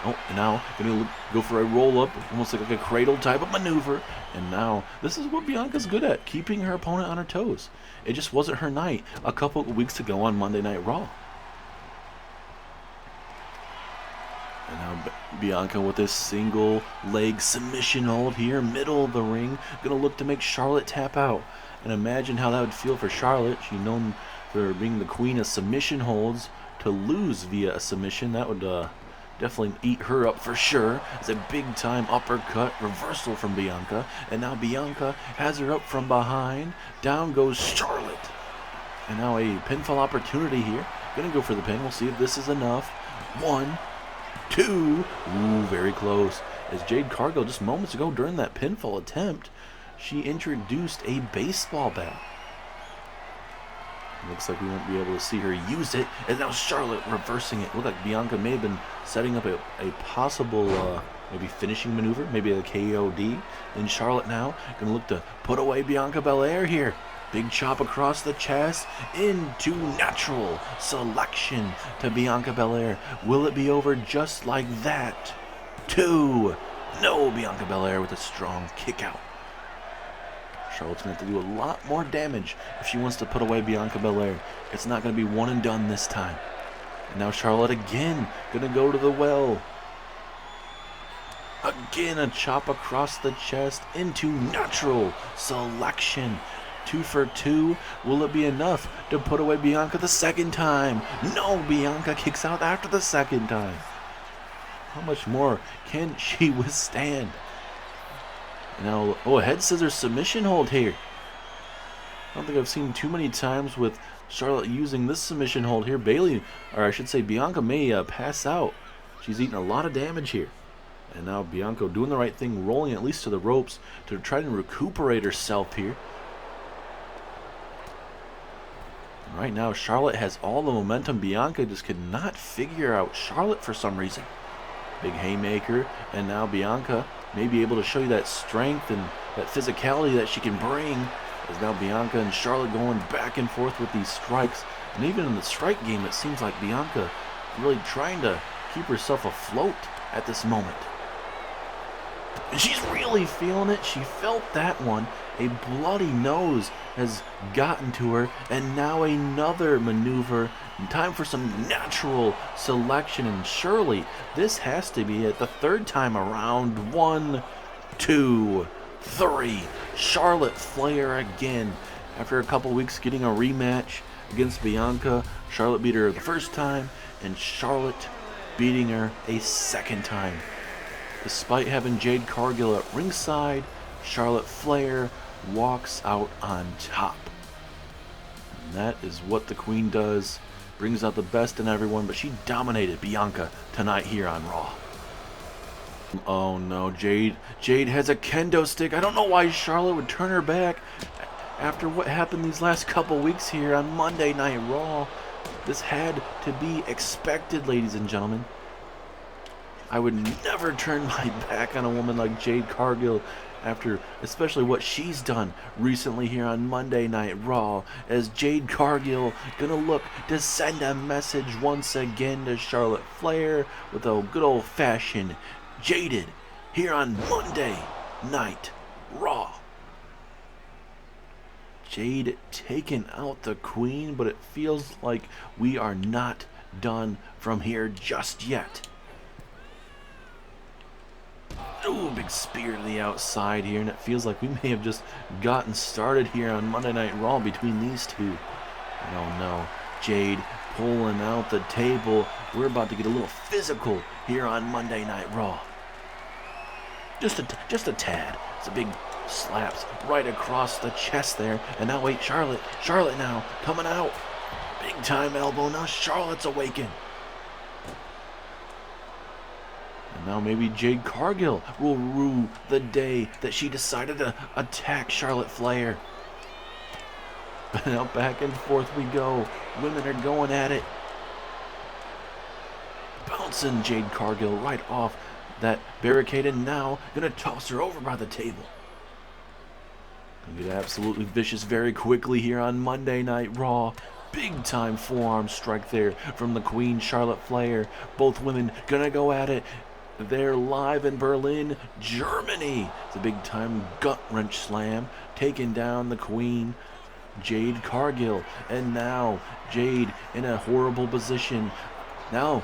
Oh, and now going to go for a roll-up, almost like a cradle type of maneuver. And now, this is what Bianca's good at, keeping her opponent on her toes. It just wasn't her night a couple of weeks ago on Monday Night Raw. And now Bianca with this single leg submission hold here, middle of the ring. Going to look to make Charlotte tap out. And imagine how that would feel for Charlotte. She's known for being the queen of submission holds. To lose via a submission, that would definitely eat her up for sure. It's a big time uppercut reversal from Bianca. And now Bianca has her up from behind. Down goes Charlotte. And now a pinfall opportunity here. Gonna go for the pin. We'll see if this is enough. 1, 2. Ooh, very close. As Jade Cargill just moments ago during that pinfall attempt, she introduced a baseball bat. Looks like we won't be able to see her use it. And now Charlotte reversing it. Looked like Bianca may have been setting up a possible maybe finishing maneuver, maybe a KOD. And Charlotte now going to look to put away Bianca Belair here. Big chop across the chest into natural selection to Bianca Belair. Will it be over just like that? 2. No, Bianca Belair with a strong kick out. Charlotte's going to have to do a lot more damage if she wants to put away Bianca Belair. It's not going to be one and done this time. And now Charlotte again going to go to the well. Again, a chop across the chest into natural selection. 2 for 2. Will it be enough to put away Bianca the second time? No, Bianca kicks out after the second time. How much more can she withstand? Now, a head scissors submission hold here. I don't think I've seen too many times with Charlotte using this submission hold here. Bayley, or I should say Bianca, may pass out. She's eating a lot of damage here. And now Bianca doing the right thing, rolling at least to the ropes to try to recuperate herself here. And right now, Charlotte has all the momentum. Bianca just could not figure out Charlotte for some reason. Big haymaker, and now Bianca may be able to show you that strength and that physicality that she can bring. As now Bianca and Charlotte going back and forth with these strikes. And even in the strike game, it seems like Bianca really trying to keep herself afloat at this moment. And she's really feeling it. She felt that one. A bloody nose has gotten to her. And now another maneuver. Time for some natural selection. And surely this has to be it. The third time around. 1, 2, 3. Charlotte Flair again. After a couple weeks getting a rematch against Bianca, Charlotte beat her the first time, and Charlotte beating her a second time. Despite having Jade Cargill at ringside, Charlotte Flair walks out on top. And that is what the Queen does. Brings out the best in everyone, but she dominated Bianca tonight here on Raw. Oh no, Jade has a kendo stick. I don't know why Charlotte would turn her back after what happened these last couple weeks here on Monday Night Raw. This had to be expected, ladies and gentlemen. I would never turn my back on a woman like Jade Cargill after especially what she's done recently here on Monday Night Raw, as Jade Cargill gonna look to send a message once again to Charlotte Flair with a good old-fashioned Jaded here on Monday Night Raw. Jade taking out the Queen, but it feels like we are not done from here just yet. Ooh, big spear to the outside here, and it feels like we may have just gotten started here on Monday Night Raw between these two. Oh no, Jade pulling out the table. We're about to get a little physical here on Monday Night Raw. Just a tad. It's a big slaps right across the chest there. And now wait, Charlotte now coming out. Big time elbow. Now Charlotte's awakened. And now maybe Jade Cargill will rue the day that she decided to attack Charlotte Flair. But now back and forth we go. Women are going at it. Bouncing Jade Cargill right off that barricade, and now gonna toss her over by the table. Gonna get absolutely vicious very quickly here on Monday Night Raw. Big time forearm strike there from the Queen, Charlotte Flair. Both women gonna go at it. They're live in Berlin, Germany. It's a big time gut wrench slam, taking down the Queen, Jade Cargill. And now Jade in a horrible position. Now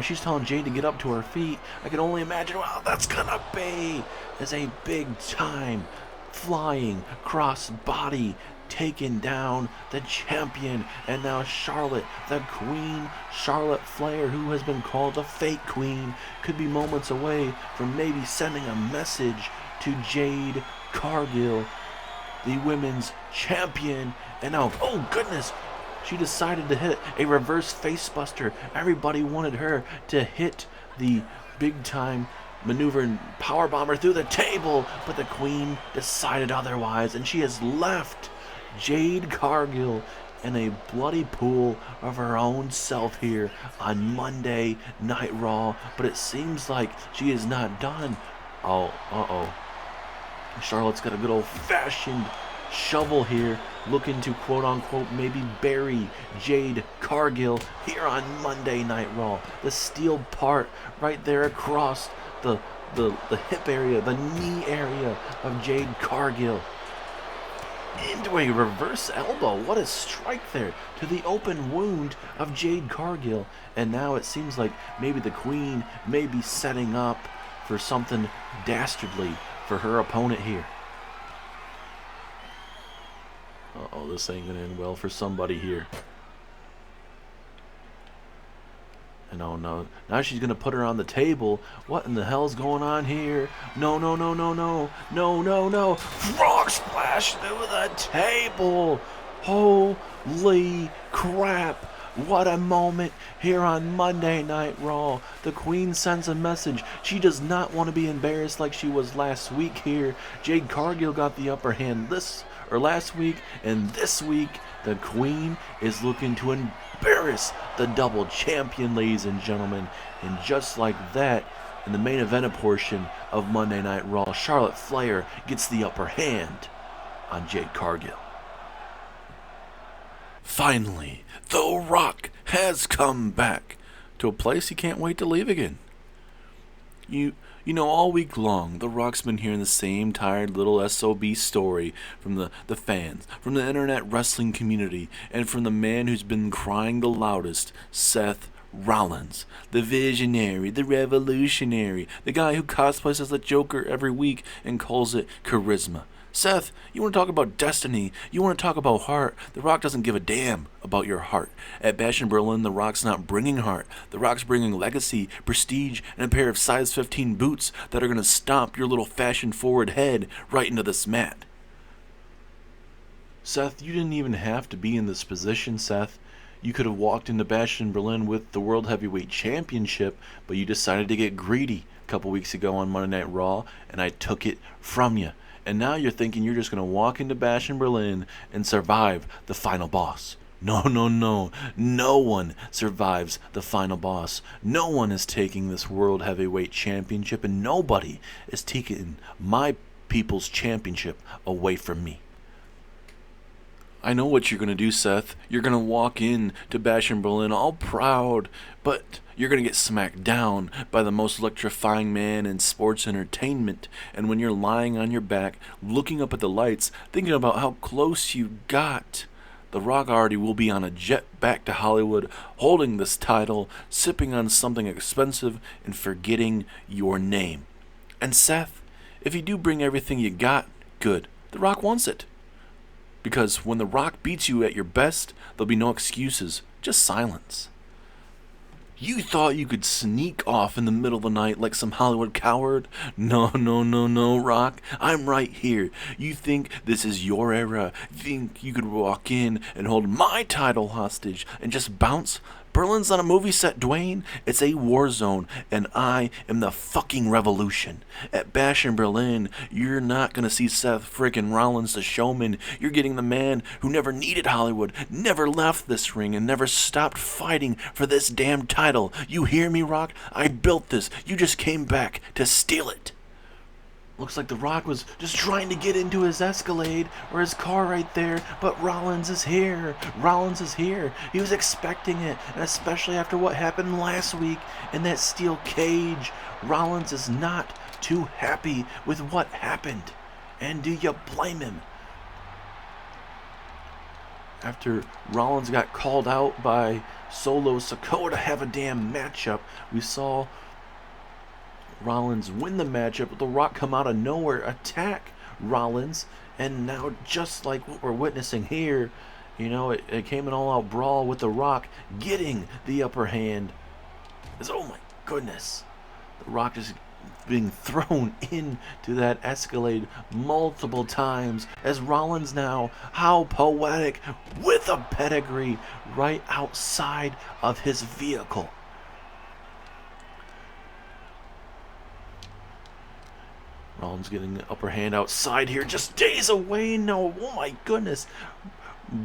she's telling Jade to get up to her feet. I can only imagine how that's gonna be. As a big time flying cross body taking down the champion. And now Charlotte, the Queen, Charlotte Flair, who has been called the fake queen, could be moments away from maybe sending a message to Jade Cargill, the women's champion. And now, oh goodness, she decided to hit a reverse facebuster. Everybody wanted her to hit the big time maneuver and power bomber through the table, but the Queen decided otherwise, and she has left Jade Cargill in a bloody pool of her own self here on Monday Night Raw. But it seems like she is not done. Oh, Charlotte's got a good old-fashioned shovel here, looking to quote-unquote maybe bury Jade Cargill here on Monday Night Raw. The steel part right there across the hip area, the knee area of Jade Cargill. Into a reverse elbow. What a strike there to the open wound of Jade Cargill. And now it seems like maybe the Queen may be setting up for something dastardly for her opponent here. Uh-oh, this ain't gonna end well for somebody here. And oh no, now she's gonna put her on the table. What in the hell's going on here? No. Frog splash through the table. Holy crap. What a moment here on Monday Night Raw. The Queen sends a message. She does not want to be embarrassed like she was last week here. Jade Cargill got the upper hand last week, and this week the Queen is looking to embarrass the double champion, ladies and gentlemen. And just like that, In the main event portion of Monday Night Raw, Charlotte Flair gets the upper hand on Jade Cargill. Finally, The Rock has come back to a place he can't wait to leave again. You know, all week long, The Rock's been hearing the same tired little SOB story from the fans, from the internet wrestling community, and from the man who's been crying the loudest, Seth Rollins. The visionary, the revolutionary, the guy who cosplays as the Joker every week and calls it charisma. Seth, you want to talk about destiny, you want to talk about heart. The Rock doesn't give a damn about your heart. At Bash in Berlin, The Rock's not bringing heart. The Rock's bringing legacy, prestige, and a pair of size 15 boots that are going to stomp your little fashion-forward head right into this mat. Seth, you didn't even have to be in this position, Seth. You could have walked into Bash in Berlin with the World Heavyweight Championship, but you decided to get greedy a couple weeks ago on Monday Night Raw, and I took it from you. And now you're thinking you're just going to walk into Bash in Berlin and survive the final boss. No. No one survives the final boss. No one is taking this World Heavyweight Championship, and nobody is taking my people's championship away from me. I know what you're going to do, Seth. You're going to walk in to Bash in Berlin all proud, but you're going to get smacked down by the most electrifying man in sports entertainment. And when you're lying on your back, looking up at the lights, thinking about how close you got, The Rock already will be on a jet back to Hollywood, holding this title, sipping on something expensive, and forgetting your name. And Seth, if you do bring everything you got, good. The Rock wants it. Because when The Rock beats you at your best, there'll be no excuses, just silence. You thought you could sneak off in the middle of the night like some Hollywood coward? No, Rock. I'm right here. You think this is your era? You think you could walk in and hold my title hostage and just bounce? Berlin's not a movie set, Dwayne. It's a war zone, and I am the fucking revolution. At Bash in Berlin, you're not gonna see Seth frickin' Rollins the showman. You're getting the man who never needed Hollywood, never left this ring, and never stopped fighting for this damn title. You hear me, Rock? I built this. You just came back to steal it. Looks like The Rock was just trying to get into his Escalade or his car right there, but Rollins is here. Rollins is here. He was expecting it, and especially after what happened last week in that steel cage, Rollins is not too happy with what happened. And do you blame him? After Rollins got called out by Solo Sikoa to have a damn matchup, we saw Rollins win the matchup, but The Rock come out of nowhere, attack Rollins, and now just like what we're witnessing here, you know, it came an all-out brawl with The Rock getting the upper hand. Oh my goodness. The Rock is being thrown into that Escalade multiple times as Rollins now, how poetic, with a pedigree right outside of his vehicle. Rollins getting the upper hand outside here, just days away. No, oh my goodness.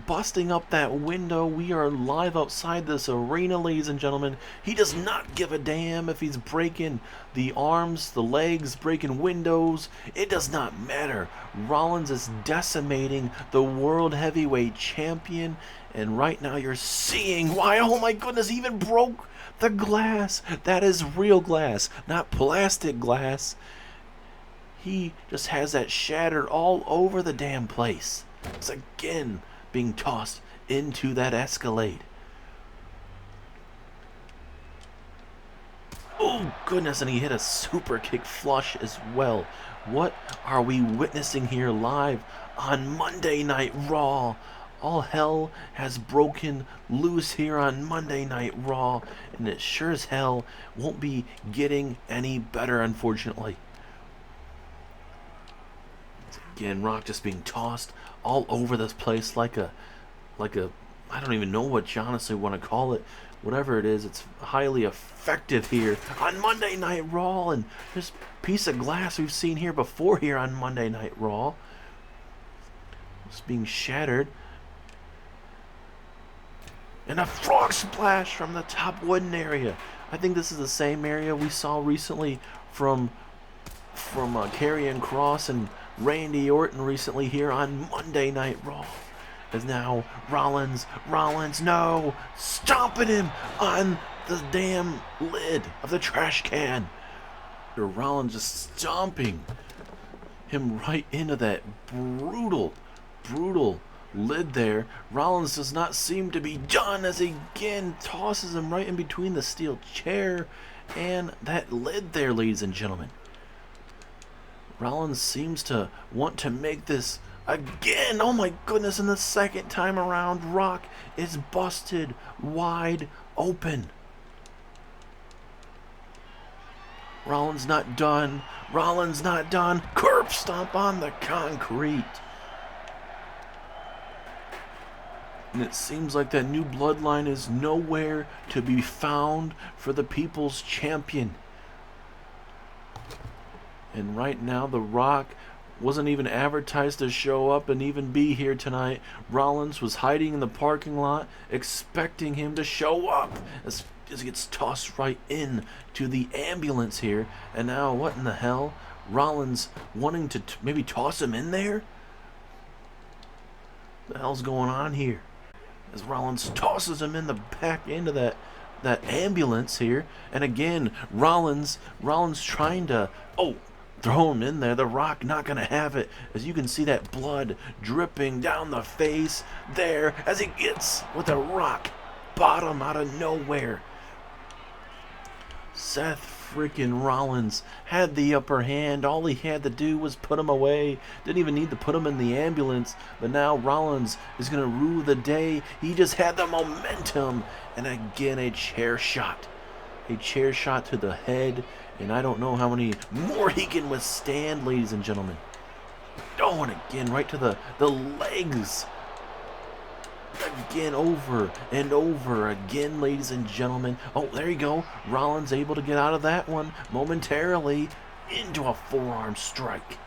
Busting up that window. We are live outside this arena, ladies and gentlemen. He does not give a damn if he's breaking the arms, the legs, breaking windows. It does not matter. Rollins is decimating the World Heavyweight Champion. And right now you're seeing why, oh my goodness, he even broke the glass. That is real glass, not plastic glass. He just has that shattered all over the damn place. It's again being tossed into that Escalade. Oh goodness, and he hit a super kick flush as well. What are we witnessing here live on Monday Night Raw? All hell has broken loose here on Monday Night Raw, and it sure as hell won't be getting any better, unfortunately. Again, Rock just being tossed all over this place like a I don't even know what you honestly want to call it. Whatever it is, it's highly effective here on Monday Night Raw, and this piece of glass we've seen here before here on Monday Night Raw. It's being shattered. And a frog splash from the top wooden area. I think this is the same area we saw recently from Karrion Kross and Randy Orton recently here on Monday Night Raw. As now Rollins, no! Stomping him on the damn lid of the trash can. Rollins just stomping him right into that brutal lid there. Rollins does not seem to be done as he again tosses him right in between the steel chair and that lid there, ladies and gentlemen. Rollins seems to want to make this again. Oh my goodness, and the second time around, Rock is busted wide open. Rollins not done. Curb stomp on the concrete. And it seems like that new bloodline is nowhere to be found for the People's Champion. And right now, The Rock wasn't even advertised to show up and even be here tonight. Rollins was hiding in the parking lot, expecting him to show up as he gets tossed right in to the ambulance here. And now, what in the hell? Rollins wanting to maybe toss him in there? What the hell's going on here? As Rollins tosses him in the back into that ambulance here. And again, Rollins trying to throw him in there. The Rock not gonna have it, as you can see that blood dripping down the face there as he gets with a rock bottom out of nowhere. Seth freaking Rollins had the upper hand. All he had to do was put him away. Didn't even need to put him in the ambulance. But now Rollins is going to rue the day. He just had the momentum. And again, a chair shot. A chair shot to the head. And I don't know how many more he can withstand, ladies and gentlemen. Oh, and again, right to the legs. Again, over and over again, ladies and gentlemen. Oh, there you go. Rollins able to get out of that one momentarily into a forearm strike.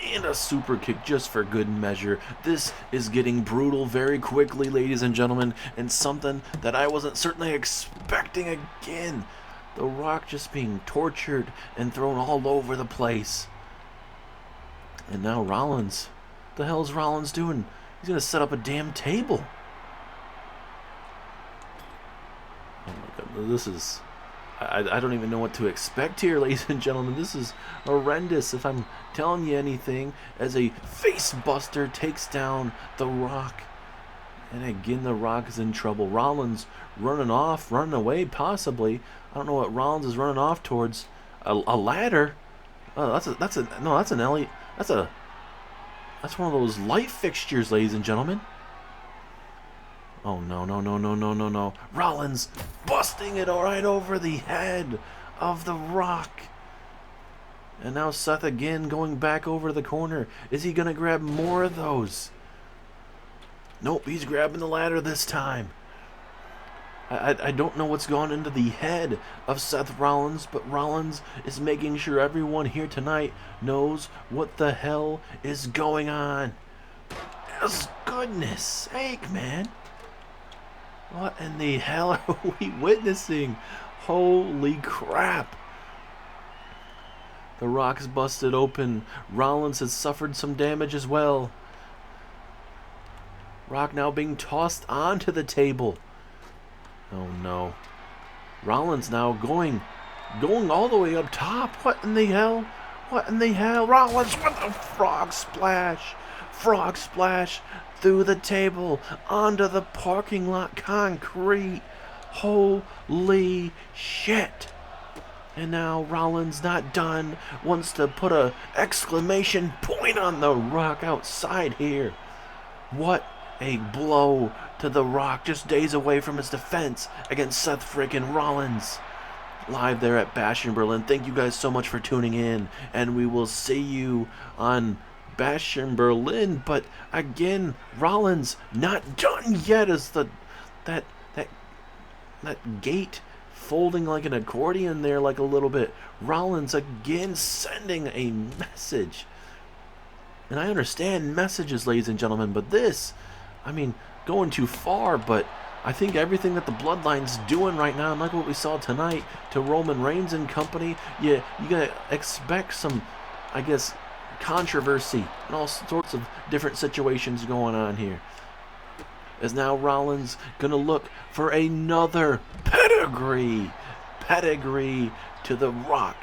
And a super kick just for good measure. This is getting brutal very quickly, ladies and gentlemen, and something that I wasn't certainly expecting again. The Rock just being tortured and thrown all over the place. And now Rollins. What the hell is Rollins doing? He's going to set up a damn table. Oh my God, this is... I don't even know what to expect here, ladies and gentlemen. This is horrendous if I'm telling you anything, as a face buster takes down The Rock. And again, The Rock is in trouble. Rollins running away, possibly. I don't know what Rollins is running off towards. A ladder? Oh, that's one of those light fixtures, ladies and gentlemen. Oh, no. Rollins busting it right over the head of The Rock. And now Seth again going back over the corner. Is he going to grab more of those? Nope, he's grabbing the ladder this time. I don't know what's gone into the head of Seth Rollins, but Rollins is making sure everyone here tonight knows what the hell is going on. Goodness sake, man. What in the hell are we witnessing? Holy crap. The Rock's busted open. Rollins has suffered some damage as well. Rock now being tossed onto the table. Oh no. Rollins now going all the way up top. What in the hell? Rollins with a frog splash. Frog splash through the table onto the parking lot concrete. Holy shit. And now Rollins not done. Wants to put a exclamation point on The Rock outside here. What a blow to The Rock, just days away from his defense against Seth freaking Rollins. Live there at Bash in Berlin. Thank you guys so much for tuning in, and we will see you on Bash in Berlin. But again, Rollins not done yet as that gate folding like an accordion there, like a little bit. Rollins again sending a message. And I understand messages, ladies and gentlemen, but this, I mean, going too far, but I think everything that the Bloodline's doing right now, and like what we saw tonight to Roman Reigns and company, you gotta expect some, I guess, controversy and all sorts of different situations going on here. As now Rollins gonna look for another pedigree to The Rock,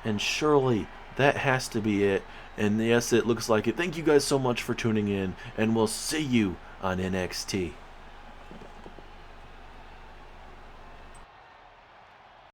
and surely that has to be it. And yes, it looks like it. Thank you guys so much for tuning in, and we'll see you on NXT.